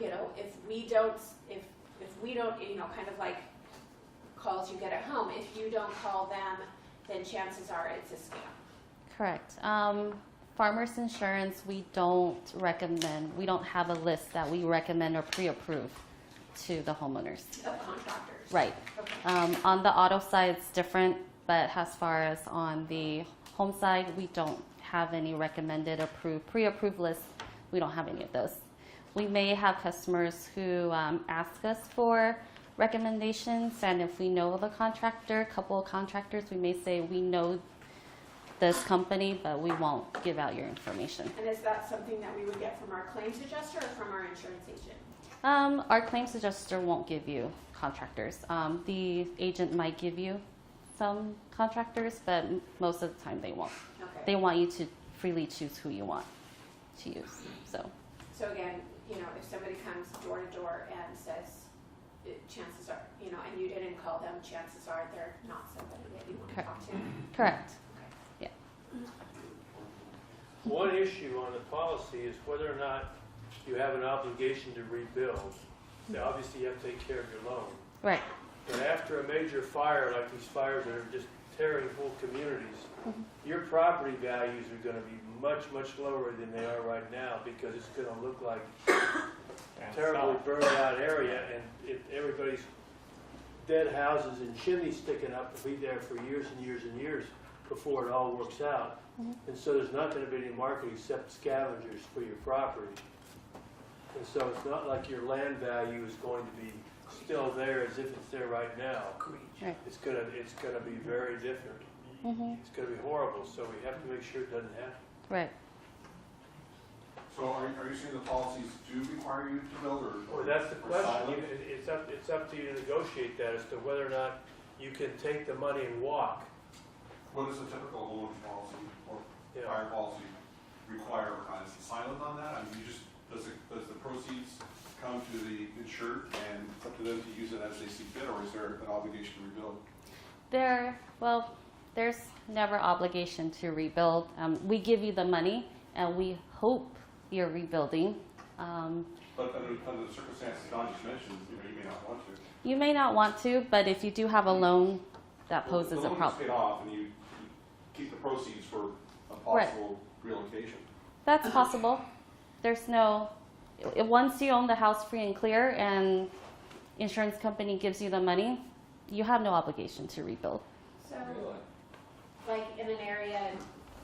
you know, if we don't, you know, kind of like calls you get at home, if you don't call them, then chances are it's a scam. Correct. Farmers insurance, we don't have a list that we recommend or pre-approve to the homeowners. Of contractors. Right. Okay. On the auto side, it's different, but as far as on the home side, we don't have any recommended pre-approved lists. We don't have any of those. We may have customers who ask us for recommendations, and if we know of a couple of contractors, we may say we know this company, but we won't give out your information. And is that something that we would get from our claims adjuster or from our insurance agent? Our claims adjuster won't give you contractors. The agent might give you some contractors, but most of the time they won't. Okay. They want you to freely choose who you want to use. So again, you know, if somebody comes door to door and says, chances are, you know, and you didn't call them, chances are they're not somebody that you want to talk to. Correct. Yeah. One issue on the policy is whether or not you have an obligation to rebuild. Now, obviously, you have to take care of your loan. Right. But after a major fire, like these fires that are just tearing whole communities, your property values are going to be much, much lower than they are right now, because it's going to look like a terribly burned out area, and everybody's dead houses and chimneys sticking up will be there for years and years and years before it all works out. And so there's not going to be any market except scavengers for your property. And so it's not like your land value is going to be still there as if it's there right now. Right. It's gonna be very different. It's gonna be horrible. So we have to make sure it doesn't happen. Right. So are you saying the policies do require you to build, or Well, that's the or question. silent? It's up to you to negotiate that as to whether or not you can take the money and walk. What is the typical homeowner's policy or Yeah. fire policy? require silent on that? I mean, you just, does the proceeds come to the insured and it's up to them to use it as they see fit, or is there an obligation to rebuild? There's never obligation to rebuild. We give you the money, and we hope you're rebuilding. But under the circumstances Don just mentioned, you may not want to. You may not want to, but if you do have a loan, that poses a The loan problem. gets paid off, and you keep the proceeds for a possible relocation. That's possible. There's no, once you own the house free and clear and insurance company gives you the money, you have no obligation to rebuild. So, like in an area,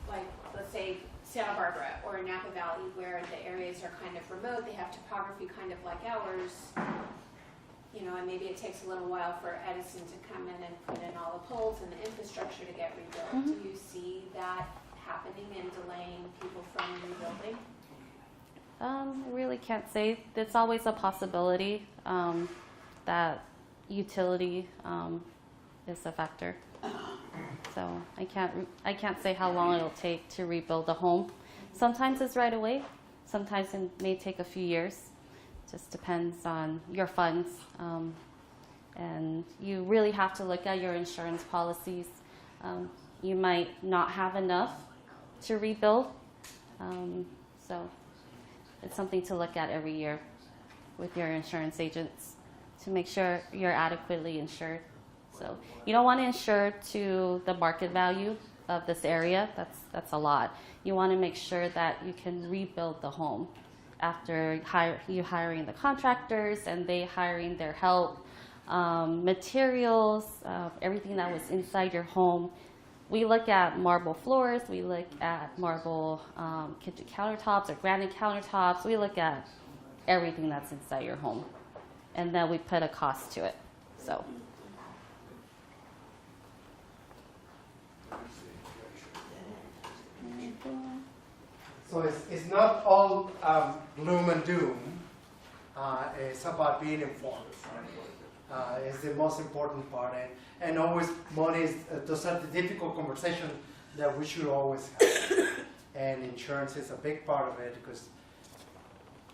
like let's say Santa Barbara or Napa Valley, where the areas are kind of remote, they have topography kind of like ours, you know, and maybe it takes a little while for Edison to come in and put in all the poles and the infrastructure to get rebuilt. Do you see that happening and delaying people from rebuilding? I really can't say. It's always a possibility that utility is a factor. So I can't say how long it'll take to rebuild a home. Sometimes it's right away. Sometimes it may take a few years. Just depends on your funds. And you really have to look at your insurance policies. You might not have enough to rebuild. So it's something to look at every year with your insurance agents to make sure you're adequately insured. So you don't want to insure to the market value of this area. That's a lot. You want to make sure that you can rebuild the home after you hiring the contractors and they hiring their help, materials, everything that was inside your home. We look at marble floors. We look at marble kitchen countertops or granite countertops. We look at everything that's inside your home, and then we put a cost to it. So. So it's not all gloom and doom. It's about being informed. It's the most important part. And always money is, those are the difficult conversations that we should always have. And insurance is a big part of it because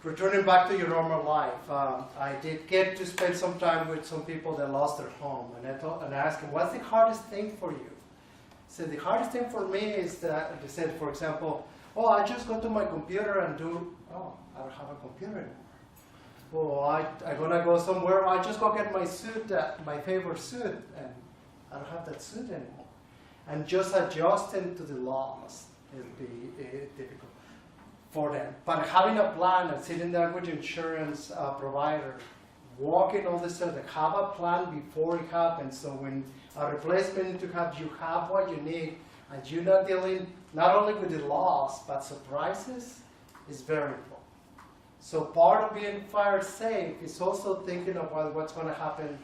returning back to your normal life, I did get to spend some time with some people that lost their home. And I asked them, what's the hardest thing for you? So the hardest thing for me is that they said, for example, oh, I just go to my computer and I don't have a computer anymore. Oh, I'm gonna go somewhere, I just go get my suit, my favorite suit, and I don't have that suit anymore. And just adjusting to the laws is difficult for them. But having a plan and sitting there with the insurance provider, walking all this stuff, they have a plan before it happens. So when a replacement to have, you have what you need, and you're not dealing not only with the loss but surprises is very important. So part of being fire safe is also thinking about what's going to happen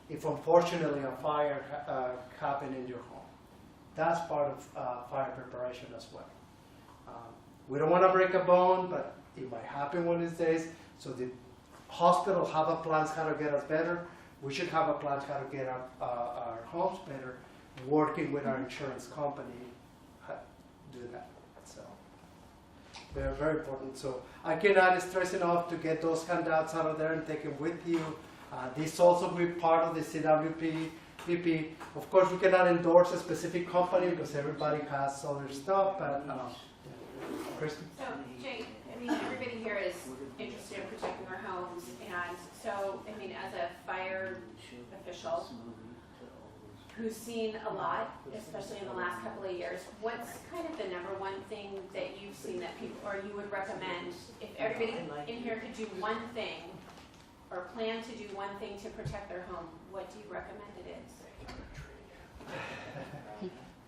if unfortunately a fire happens in your home. That's part of fire preparation as well. We don't want to break a bone, but it might happen one of these days. So the hospital have a plan how to get us better. We should have a plan how to get our homes better, working with our insurance company, do that. So they're very important. So I cannot stress enough to get those handouts out of there and take them with you. This also will be part of the CWP. Of course, we cannot endorse a specific company because everybody has other stuff, but Kristen? So, Jay, I mean, everybody here is interested in protecting our homes, and so, I mean, as a fire official who's seen a lot, especially in the last couple of years, what's kind of the number one thing that you've seen that people, or you would recommend, if everybody in here could do one thing, or plan to do one thing to protect their home, what do you recommend it is?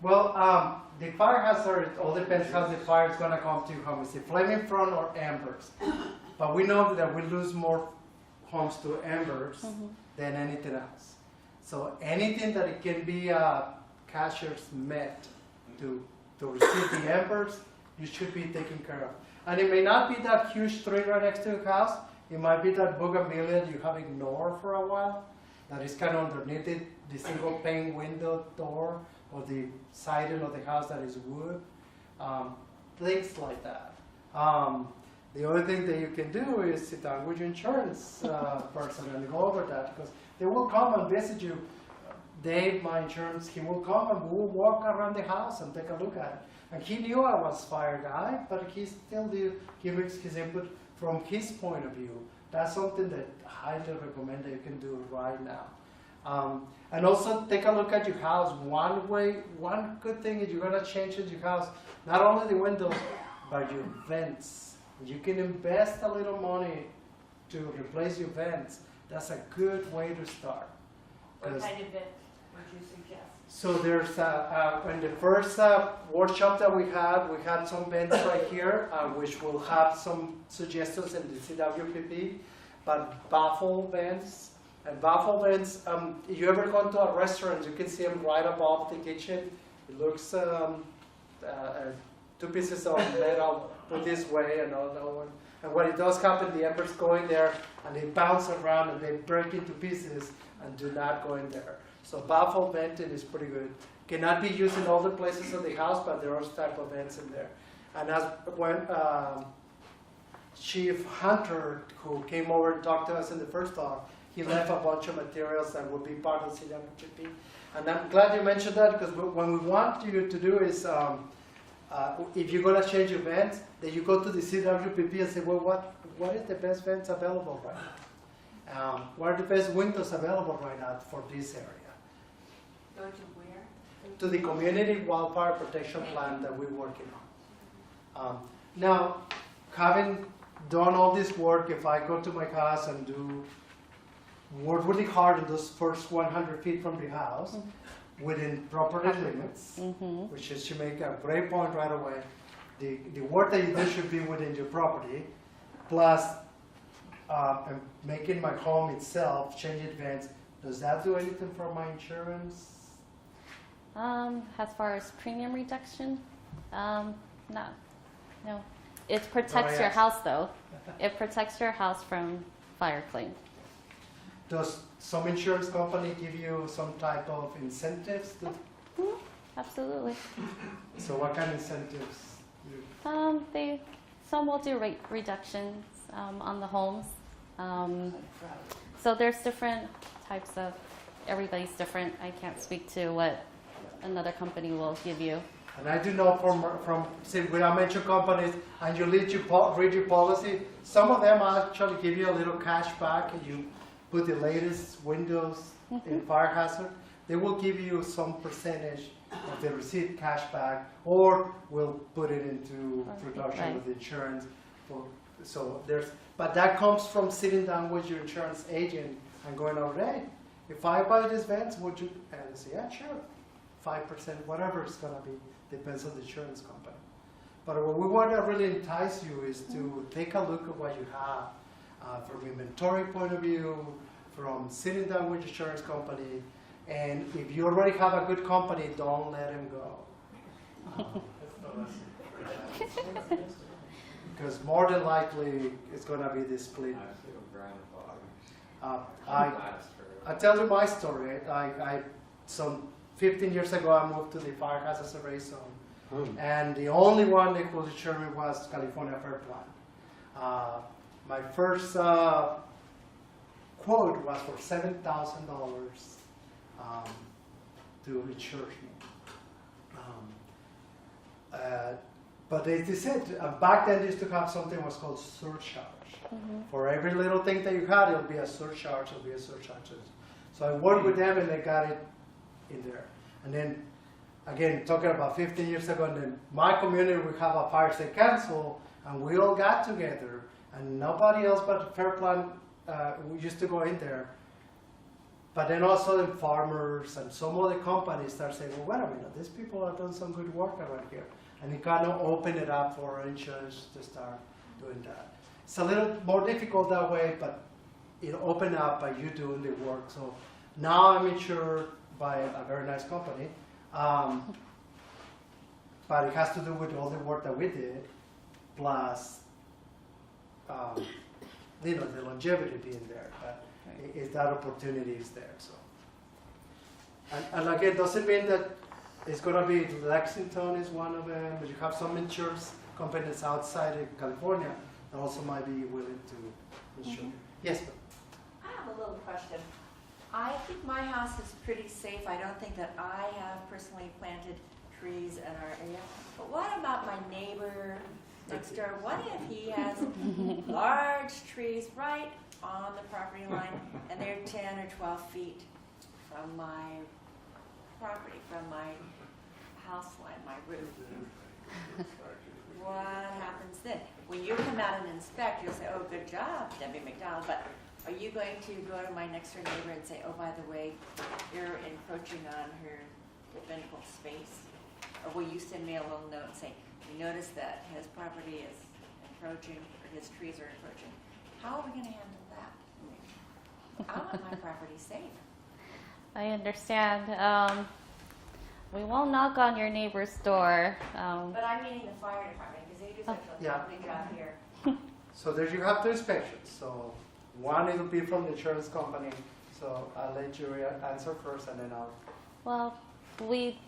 Well, the fire hazard, it all depends how the fire is going to come to your home. Is it flaming front or embers? But we know that we lose more homes to embers than anything else. So anything that it can be cashier's met to receive the embers, you should be taking care of. And it may not be that huge tree right next to your house. It might be that bougainvillea you have ignored for a while. That is kind of underneath it, the single pane window door or the siding of the house that is wood. things like that. The only thing that you can do is sit down with your insurance person and go over that, because they will come and visit you. Dave, my insurance, he will come and we'll walk around the house and take a look at it. And he knew I was fire guy, but he still gives his input from his point of view. That's something that I highly recommend that you can do right now. And also take a look at your house. One good thing is you're gonna change in your house, not only the windows, but your vents. You can invest a little money to replace your vents. That's a good way to start. What kind of vent would you suggest? So there's, in the first workshop that we had some vents right here, which will have some suggestions in the CWPP, but baffle vents. And baffle vents, if you ever go to a restaurant, you can see them right above the kitchen. It looks, two pieces of metal put this way and another one. And when it does happen, the embers go in there and they bounce around and they break into pieces and do not go in there. So baffle venting is pretty good. Cannot be used in all the places of the house, but there are type of vents in there. And as when Chief Hunter, who came over and talked to us in the first talk, he left a bunch of materials that would be part of CWPP. And I'm glad you mentioned that, because what we want you to do is, if you're going to change your vents, then you go to the CWPP and say, well, what is the best vents available right now? What are the best windows available right now for this area? Go to where? To the Community Wildfire Protection Plan that we're working on. Now, having done all this work, if I go to my house and work really hard in those first 100 feet from the house, within property limits, which is to make a great point right away, the work that you do should be within your property, plus making my home itself, changing vents. Does that do anything for my insurance? As far as premium reduction, no. It protects your house, though. It protects your house from fire claim. Does some insurance company give you some type of incentives? Absolutely. So what kind of incentives? Some will do rate reductions on the homes. So there's different types of. Everybody's different. I can't speak to what another company will give you. And I do know from when I mention companies and you read your policy, some of them actually give you a little cash back and you put the latest windows in fire hazard. They will give you some percentage of the receipt cash back, or we'll put it into production with insurance. But that comes from sitting down with your insurance agent and going over, hey, if I buy these vents, would you? And they say, yeah, sure. 5%, whatever it's going to be, depends on the insurance company. But what we want to really entice you is to take a look at what you have from inventory point of view, from sitting down with the insurance company, and if you already have a good company, don't let them go. Because more than likely, it's going to be this split. I tell you my story. Some 15 years ago, I moved to the fire hazard array zone, and the only one that was insured was California Fair Plan. My first quote was for $7,000 to insure me. But they said back then they used to have something that was called surcharge. For every little thing that you had, it would be a surcharge. So I worked with them and they got it in there. And then, again, talking about 15 years ago, and then my community would have a fire state council, and we all got together, and nobody else but Fair Plan we used to go in there. But then also the farmers and some other companies start saying, well, wait a minute, these people are doing some good work around here. And you kind of open it up for insurance to start doing that. It's a little more difficult that way, but it opened up by you doing the work. So now I'm insured by a very nice company, but it has to do with all the work that we did, plus the longevity being there. But is that opportunity is there? So, and again, doesn't mean that it's going to be Lexington is one of them. But you have some insurance companies outside of California that also might be willing to insure. Yes, ma'am. I have a little question. I think my house is pretty safe. I don't think that I have personally planted trees in our area. But what about my neighbor next door? What if he has large trees right on the property line and they're 10 or 12 feet from my property, from my house line, my roof? What happens then? When you come out and inspect, you'll say, oh, good job, Debbie McDonald, but are you going to go to my next door neighbor and say, oh, by the way, you're encroaching on her defendable space? Or will you send me a little note and say, we noticed that his property is encroaching, or his trees are encroaching? How are we going to handle that? I want my property safe. I understand. We won't knock on your neighbor's door. But I'm meaning the fire department, because they do such a Yeah. lovely job here. So there you have two inspections. So one it will be from the insurance company. So I'll let you answer first, and then I'll. Well, we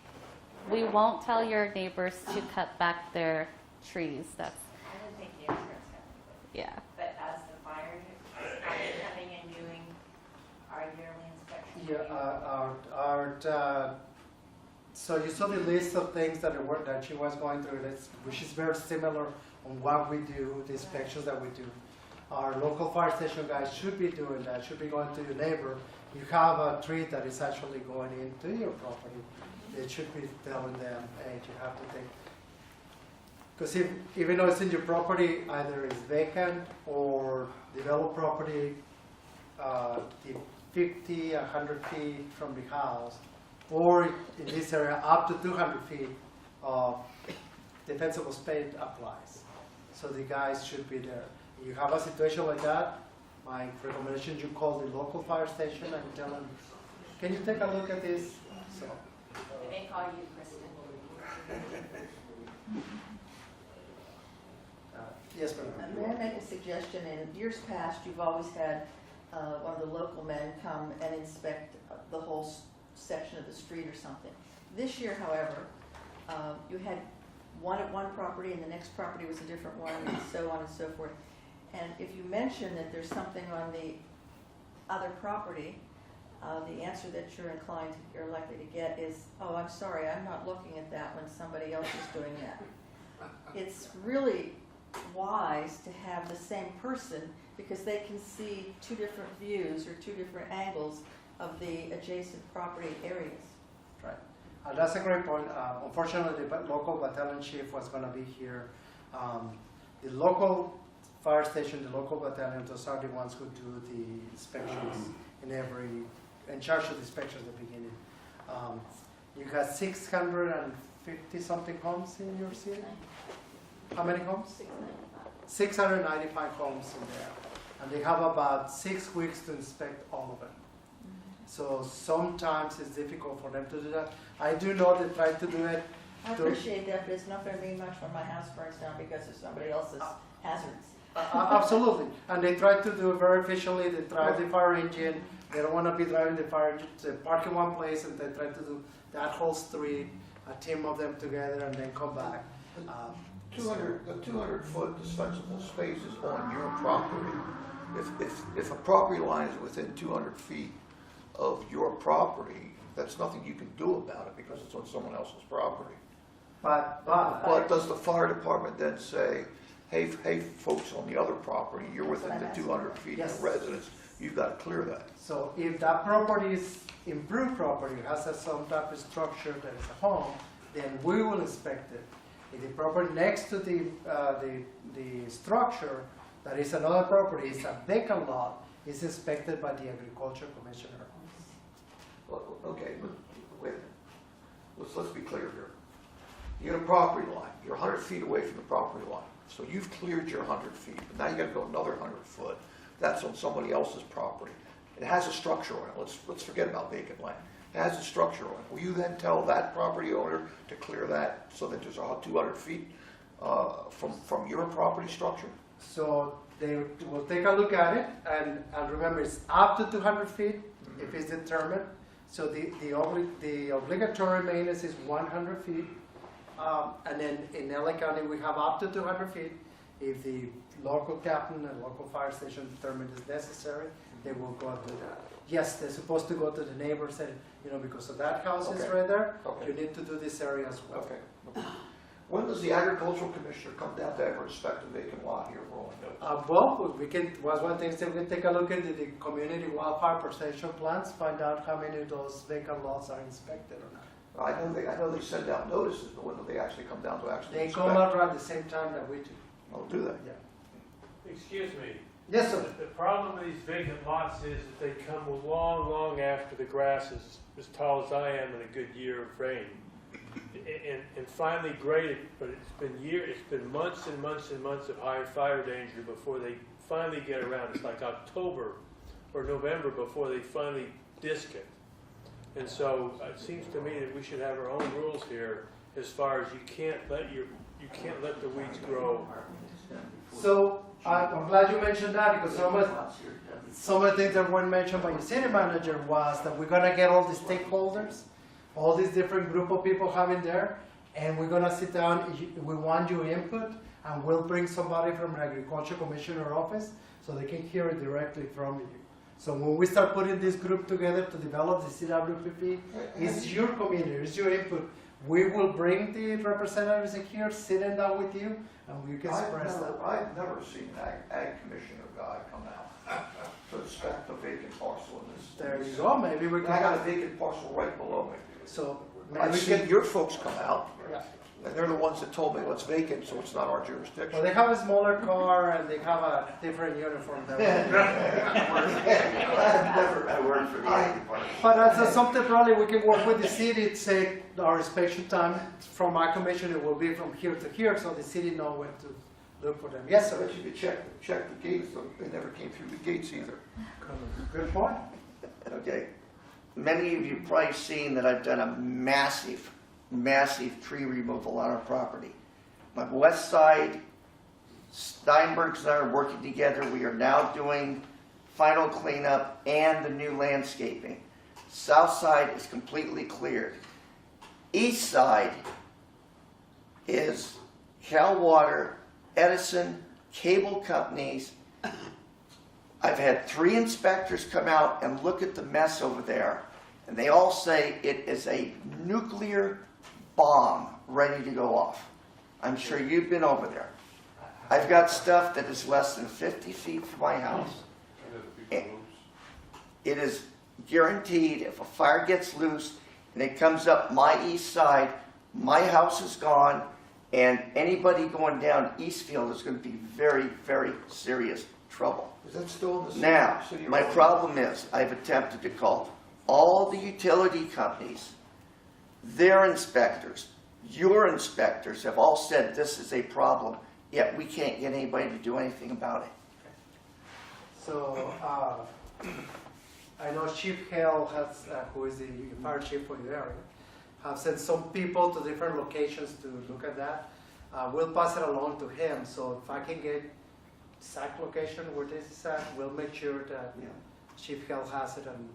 won't tell your neighbors to cut back their trees. That's I didn't think the insurance company would. yeah. But as the fire department coming and doing our yearly inspection. Yeah, so you saw the list of things that she was going through, which is very similar on what we do, the inspections that we do. Our local fire station guys should be doing that, should be going to your neighbor. You have a tree that is actually going into your property. It should be telling them, hey, you have to take. Because even though it's in your property, either it's vacant or developed property, the 50, 100 feet from the house, or in this area up to 200 feet of defensible space applies. So the guys should be there. You have a situation like that, my recommendation, you call the local fire station and tell them, can you take a look at this? So. They may call you Kristen. Yes, ma'am. May I make a suggestion? In years past, you've always had one of the local men come and inspect the whole section of the street or something. This year, however, you had one at one property and the next property was a different one, and so on and so forth. And if you mention that there's something on the other property, the answer that you're likely to get is, oh, I'm sorry, I'm not looking at that when somebody else is doing that. It's really wise to have the same person because they can see two different views or two different angles of the adjacent property areas. Right. That's a great point. Unfortunately, the local battalion chief was going to be here. The local fire station, the local battalion, those are the ones who do the inspections in charge of the inspections at the beginning. You got 650 something homes in your city? How many homes? 695 homes in there. And they have about 6 weeks to inspect all of them. So sometimes it's difficult for them to do that. I do know they try to do it. I appreciate that, but it's not going to mean much when my house burns down because of somebody else's hazards. Absolutely. And they try to do it very efficiently. They drive the fire engine. They don't want to be driving the fire engine. They park in one place and they try to do that whole street, a team of them together, and then come back. The 200-foot dispensable space is on your property. If a property line is within 200 feet of your property, that's nothing you can do about it because it's on someone else's property. But does the fire department then say, hey, folks on the other property, you're within the 200 feet of the residence, you've got to clear that. So if that property is improved property, has some type of structure that is a home, then we will inspect it. If the property next to the structure, that is another property, is a vacant lot, is inspected by the agriculture commissioner. Well, okay, but wait a minute. Let's be clear here. You have a property line. You're 100 feet away from the property line. So you've cleared your 100 feet, but now you got to go another 100 foot. That's on somebody else's property. It has a structure on it. Let's forget about vacant land. It has a structure on it. Will you then tell that property owner to clear that so that there's 200 feet from your property structure? So they will take a look at it, and remember, it's up to 200 feet if it's determined. So the obligatory maintenance is 100 feet. And then in LA County, we have up to 200 feet. If the local captain and local fire station determine it's necessary, they will go and do that. Yes, they're supposed to go to the neighbors and, because of that house is Okay. right there, Okay. you need to do this area as well. Okay. When does the agricultural commissioner come down to ever inspect a vacant lot here in Rolling Hills? Well, we can, was one thing that we can take a look at the community wildfire protection plans, find out how many of those vacant lots are inspected or not. I know they send out notices, but when do they actually come down to actually They inspect? come out around the same time that we do. Oh, do they? Yeah. Excuse me. Yes, sir. The problem with these vacant lots is that they come long, long after the grass is as tall as I am in a good year of rain. And finally graded, but it's been months and months and months of high fire danger before they finally get around. It's like October or November before they finally disc it. And so it seems to me that we should have our own rules here as far as you can't let the weeds grow. So I'm glad you mentioned that because some of the things that weren't mentioned by your city manager was that we're gonna get all the stakeholders, all these different group of people having there, and we're gonna sit down. We want your input, and we'll bring somebody from an agriculture commissioner office so they can hear it directly from you. So when we start putting this group together to develop the CWPP, it's your community, it's your input. We will bring the representatives in here, sitting down with you, and we can express that. I've never seen an ag commissioner guy come out to inspect a vacant parcel in this. There you go. Maybe we I got a can. vacant parcel right below me. So I've maybe we seen can. your folks come out, Yeah. and they're the ones that told me what's vacant, so it's not our jurisdiction. Well, they have a smaller car and they have a different uniform. I've never, I work for the ag department. But that's something probably we can work with the city to say our inspection time from my commission it will be from here to here, so the city know when to look for them. Yes, sir. But you could check the gates, they never came through the gates either. Good point. Okay. Many of you probably seen that I've done a massive tree removal on our property. My west side, Steinberg's and I are working together. We are now doing final cleanup and the new landscaping. South side is completely cleared. East side is Cal Water, Edison, cable companies. I've had 3 inspectors come out and look at the mess over there, and they all say it is a nuclear bomb ready to go off. I'm sure you've been over there. I've got stuff that is less than 50 feet from my house. It is guaranteed if a fire gets loose and it comes up my east side, my house is gone, and anybody going down Eastfield is going to be very, very serious trouble. Is that still in the city? Now, city my road? problem is I've attempted to call all the utility companies, their inspectors, your inspectors have all said this is a problem, yet we can't get anybody to do anything about it. So I know Chief Hale has, who is the fire chief for the area, have sent some people to different locations to look at that. We'll pass it along to him. So if I can get exact location where this is at, we'll make sure that Chief Hale has it. And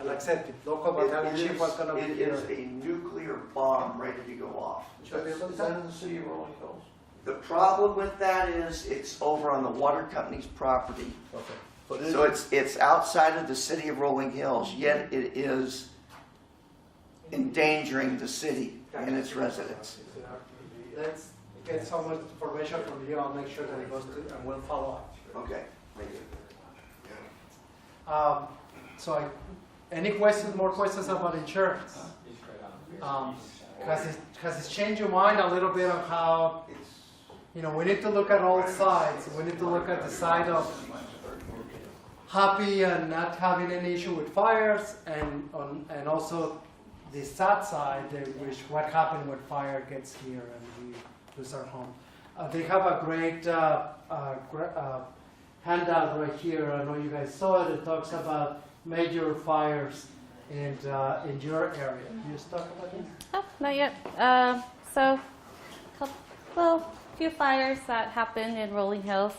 like I said, the local battalion chief was going to be It here. is a nuclear bomb ready to go off. Is that in the city of Rolling Hills? The problem with that is it's over on the water company's property. Okay. So it's outside of the city of Rolling Hills, yet it is endangering the city and its residents. Let's get some information from you. I'll make sure that it goes to, and we'll follow up. Okay. Any questions, more questions about insurance? Has it changed your mind a little bit on how, we need to look at all sides. We need to look at the side of happy and not having any issue with fires, and also the sad side, which what happened when fire gets here and we lose our home. They have a great handout right here. I know you guys saw it. It talks about major fires in your area. Can you just talk about it? Oh, not yet. So, a few fires that happened in Rolling Hills.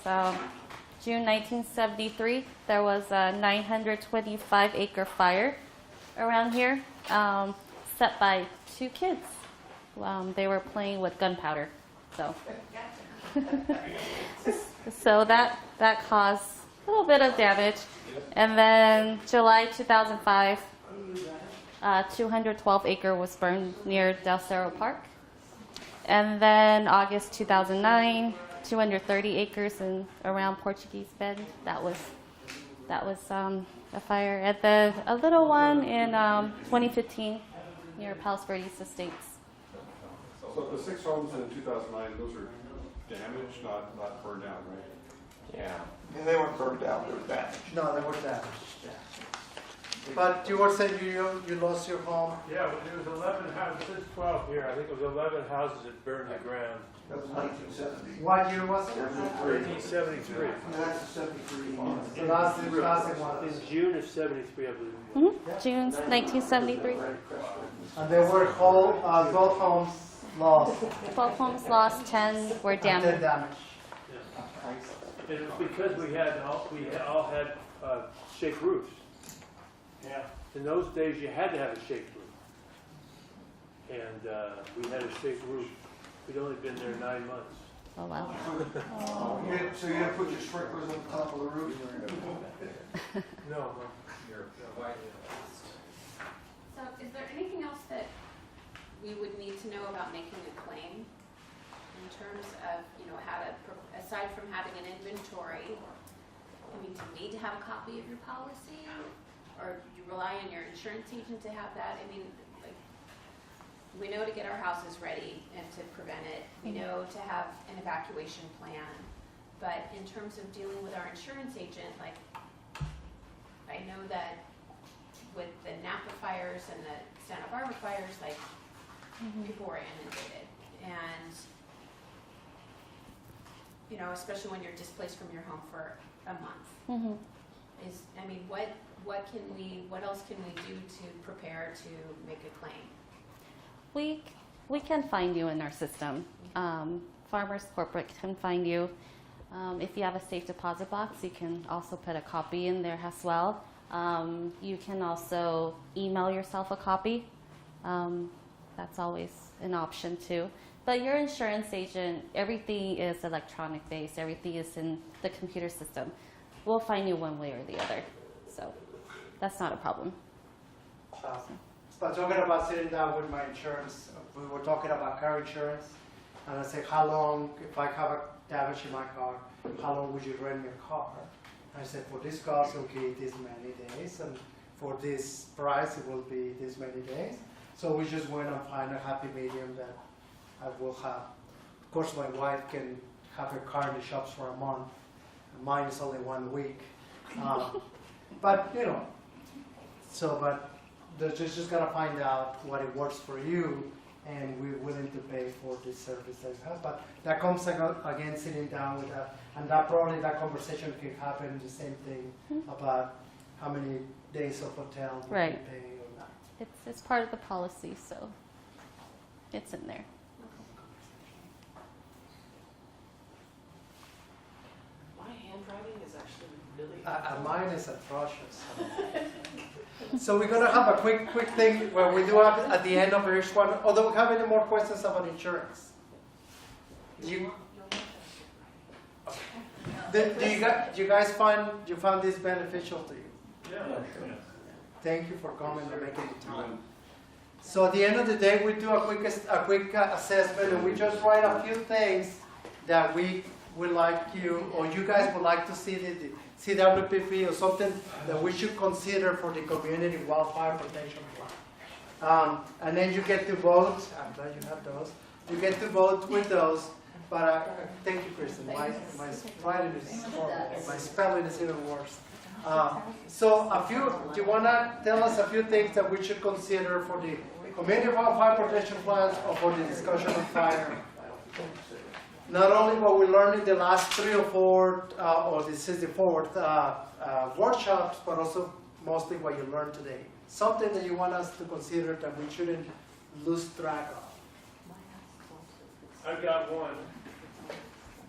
June 1973, there was a 925-acre fire around here, set by 2 kids. They were playing with gunpowder, so so that caused a little bit of damage. And then July 2005, 212 acre was burned near Del Cerro Park. And then August 2009, 230 acres in around Portuguese Bend. That was a fire. And then a little one in 2015 near Palos Verdes Estates. So the 6 homes in 2009, those are damaged, not burned down, right? Yeah. And they weren't burned down, they were damaged. No, they were damaged. Yeah. But you were saying you lost your home? Yeah, but there was 11 houses, since 12 here, I think it was 11 houses that burned to the ground. That was 1970. What year was it? 1973. That's the 73 one. The last one. In June of 73, I believe. Mm-hmm. June 1973. And there were 12 homes lost. 12 homes lost, 10 were 10 damaged. damaged. And it was because we all had shake roofs. Yeah. In those days, you had to have a shake roof. And we had a shake roof. We'd only been there 9 months. Oh, wow. So you had to put your sprinklers on top of the roof? No. So is there anything else that we would need to know about making a claim in terms of, how to, aside from having an inventory, do you need to have a copy of your policy? Or do you rely on your insurance agent to have that? We know to get our houses ready and to prevent it. We know to have an evacuation plan. But in terms of dealing with our insurance agent, I know that with the Napa fires and the Santa Barbara fires, people were inundated. And, especially when you're displaced from your home for a month. Mm-hmm. What else can we do to prepare to make a claim? We can find you in our system. Farmers Corporate can find you. If you have a safe deposit box, you can also put a copy in there as well. You can also email yourself a copy. That's always an option too. But your insurance agent, everything is electronic based. Everything is in the computer system. We'll find you one way or the other. So that's not a problem. But talking about sitting down with my insurance, we were talking about car insurance, and I said, how long, if I have a damage in my car, how long would you rent me a car? And I said, for this cost, okay, this many days, and for this price, it will be this many days. So we just went and find a happy medium that I will have. Of course, my wife can have her car in the shops for a month. Mine is only 1 week. But they're just gonna find out what it works for you, and we're willing to pay for this service that you have. But that comes again sitting down with that, and that conversation can happen. The same thing about how many days of hotel we can pay or not. It's part of the policy, so it's in there. My handwriting is actually really. Mine is atrocious. So we're gonna have a quick thing where we do have at the end of each one. Although we have any more questions about insurance? Do you guys found this beneficial to you? Yeah. Thank you for coming and making the time. So at the end of the day, we do a quick assessment, and we just write a few things that we would like you, or you guys would like to see the CWPP or something that we should consider for the community wildfire protection plan. And then you get to vote. I'm glad you have those. You get to vote with those. But thank you, Kristen. My writing is horrible. My spelling is even worse. So do you want to tell us a few things that we should consider for the community wildfire protection plans or for the discussion of fire? Not only what we learned in the last 3 or 4, or this is the 4th workshops, but also mostly what you learned today. Something that you want us to consider that we shouldn't lose track of. I've got one.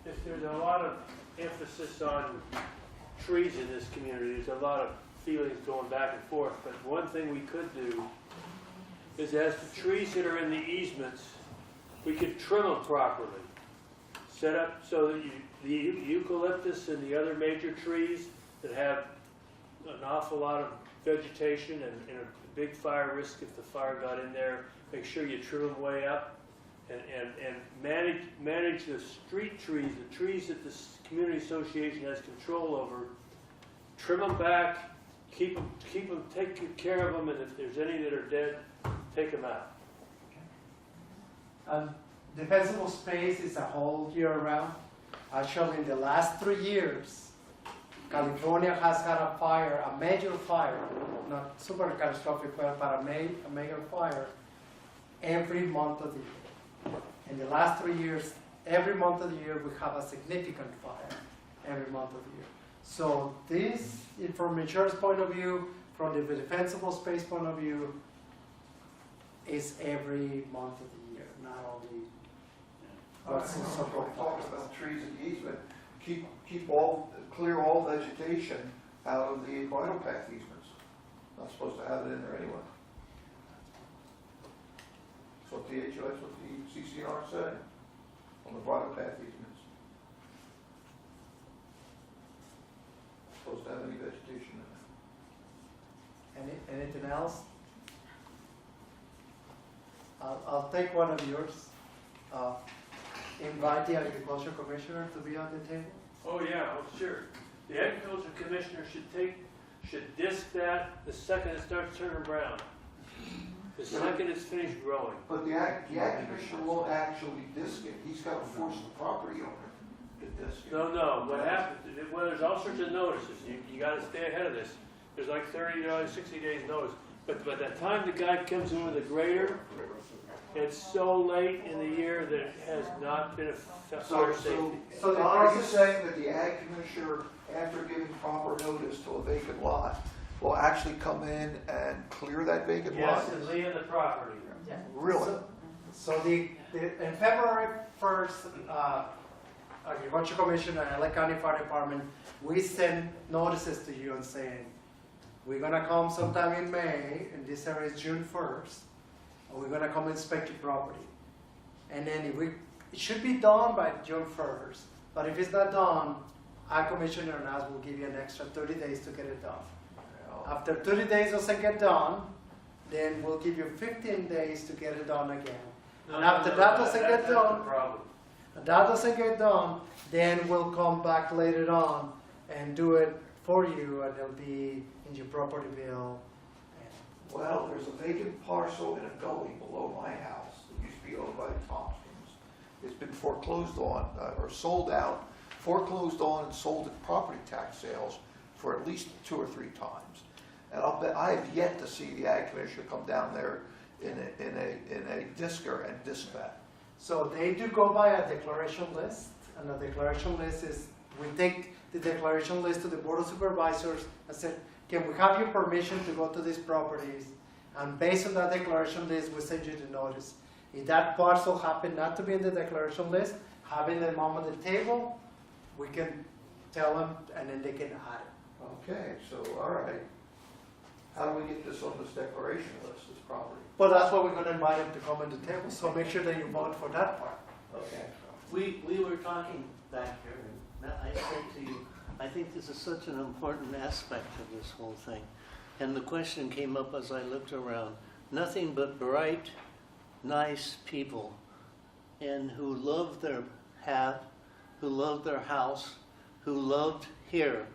If there's a lot of emphasis on trees in this community, there's a lot of feelings going back and forth, but one thing we could do is as the trees that are in the easements we could trim them properly. Set up so that the eucalyptus and the other major trees that have an awful lot of vegetation and a big fire risk if the fire got in there, make sure you trim them way up and manage the street trees, the trees that the community association has control over. Trim them back, take care of them, and if there's any that are dead, take them out. Defensible space is a whole year round. Actually, in the last 3 years, California has had a fire, a major fire, not super catastrophic fire, but a major fire every month of the year. In the last 3 years, every month of the year, we have a significant fire every month of the year. So this, from insurance point of view, from the defensible space point of view, is every month of the year, not only. Talk about trees and easement, clear all vegetation out of the vinyl path easements. Not supposed to have it in there anyway. That's what the CCR said on the vinyl path easements. Supposed to have any vegetation in it. Anything else? I'll take one of yours. Invite the agriculture commissioner to be on the table. Oh yeah, oh, sure. The agriculture commissioner should disc that the second it starts turning brown. The second it's finished growing. But the ag commissioner won't actually disc it. He's got to force the property owner to disc it. No. What happens? Well, there's all sorts of notices. You got to stay ahead of this. There's like 30 days, 60 days notice. But by the time the guy comes in with a grader, it's so late in the year that it has not been a fire safety. So are you saying that the ag commissioner, after giving proper notice to a vacant lot, will actually come in and clear that vacant lot? Yes, and lay in the property. Really? So in February 1st, agriculture commissioner and LA County Fire Department, we send notices to you and saying, we're gonna come sometime in May, and this area is June 1st. We're going to come inspect your property. And then it should be done by June 1st. But if it's not done, our commissioner and us will give you an extra 30 days to get it done. After 30 days doesn't get done, then we'll give you 15 days to get it done again. And after that doesn't get done, then we'll come back later on and do it for you, and it'll be in your property bill. Well, there's a vacant parcel in a gully below my house that used to be owned by the Thompsons. It's been foreclosed on, or sold out, foreclosed on and sold at property tax sales for at least 2 or 3 times. And I'll bet I have yet to see the ag commissioner come down there in a discer and disc that. So they do go by a declaration list, and the declaration list is, we take the declaration list to the Board of Supervisors and said, can we have your permission to go to these properties? And based on that declaration list, we send you the notice. If that parcel happened not to be in the declaration list, having them on the table, we can tell them, and then they can add it. Okay, so, all right. How do we get this on this declaration list, this property? Well, that's why we're going to invite them to come on the table, so make sure that you vote for that part. Okay. We were talking back here, and I said to you, I think this is such an important aspect of this whole thing. And the question came up as I looked around. Nothing but bright, nice people, and who loved their who loved their house, who loved here,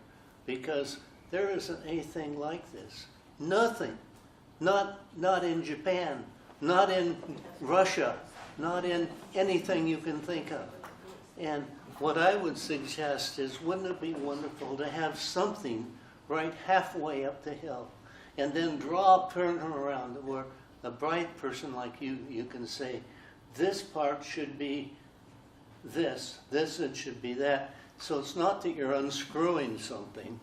because there isn't anything like this. Nothing. Not in Japan, not in Russia, not in anything you can think of. And what I would suggest is, wouldn't it be wonderful to have something right halfway up the hill, and then draw a turn around where a bright person like you can say, this part should be this it should be that. So it's not that you're unscrewing something,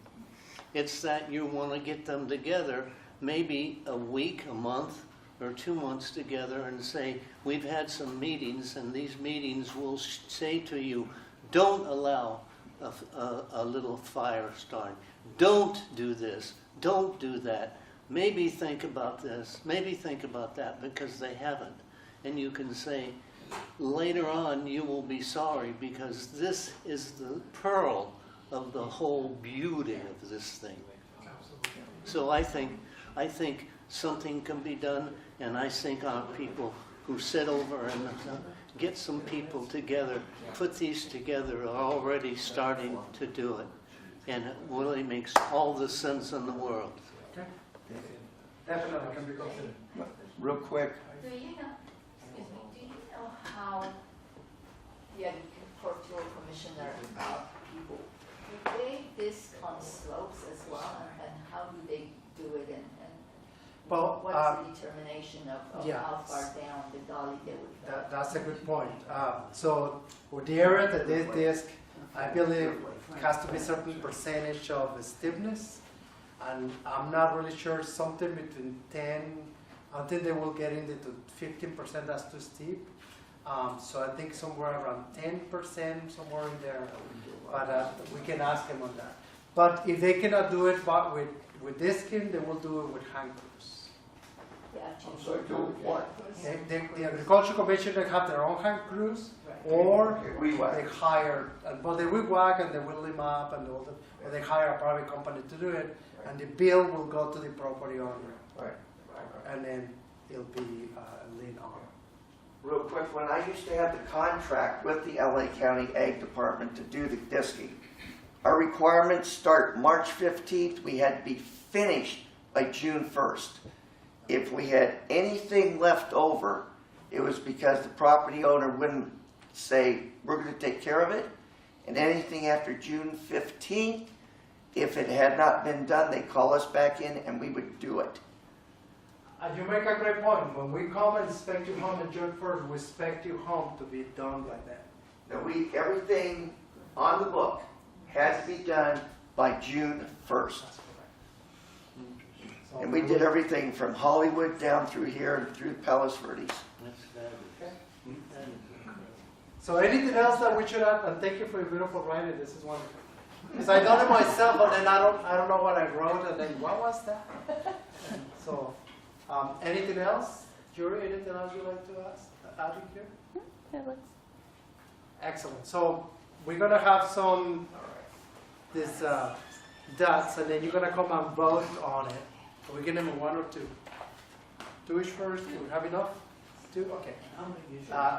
it's that you want to get them together, maybe a week, a month, or 2 months together, and say, we've had some meetings, and these meetings will say to you, don't allow a little fire starting. Don't do this. Don't do that. Maybe think about this. Maybe think about that, because they haven't. And you can say, later on you will be sorry, because this is the pearl of the whole beauty of this thing. So I think something can be done, and I think our people who sit over and get some people together, put these together, are already starting to do it. And it really makes all the sense in the world. Definitely can be considered. Real quick, Do you know how the agricultural commissioner people, do they disc on slopes as well, and how do they do it, and Well, what's the determination of yeah. how far down the gully they would go? That's a good point. So with the area that this disc, I believe, has to be a certain percentage of stiffness, and I'm not really sure, something between 10, until they will get into 15%, that's too steep. So I think somewhere around 10%, somewhere in there, but we can ask them on that. But if they cannot do it but with disking, they will do it with hand crews. I'm sorry, do what? The agriculture commission, they have their own hand crews, or We they hire, but they will whack and they will limb up and all that, or they hire a private company to do it, and the bill will go to the property owner, Right. and then it'll be lean on. Real quick, when I used to have the contract with the LA County Ag Department to do the disking, our requirements start March 15th. We had to be finished by June 1st. If we had anything left over, it was because the property owner wouldn't say, we're going to take care of it. And anything after June 15th, if it had not been done, they'd call us back in and we would do it. You make a great point. When we come and inspect your home in June 1st, we expect your home to be done by then. Now everything on the book had to be done by June 1st. And we did everything from Hollywood down through here and through Palos Verdes. So anything else that we should add? And thank you for your beautiful writing. This is wonderful. Because I done it myself, and then I don't know what I wrote, and then what was that? So, anything else, Jury? Anything else you'd like to add in here? It looks Excellent. So we're gonna have these dots, and then you're gonna come and vote on it. Are we gonna have one or two? Two each first. Do we have enough? Two. Okay.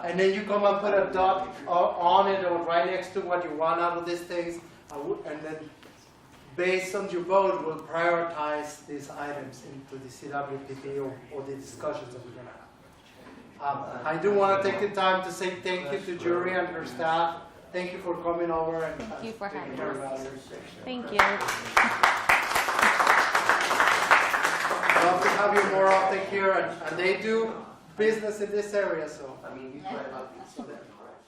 And then you come and put a dot on it or right next to what you want out of these things, and then based on your vote, we'll prioritize these items into the CWPP or the discussions that we're gonna have. I do want to take the time to say thank you to Jury and her staff. Thank you for coming over and Thank you for having taking care of us. us. Thank you. Love to have you more often here, and they do business in this area, so. I mean, you plan on these then, correct?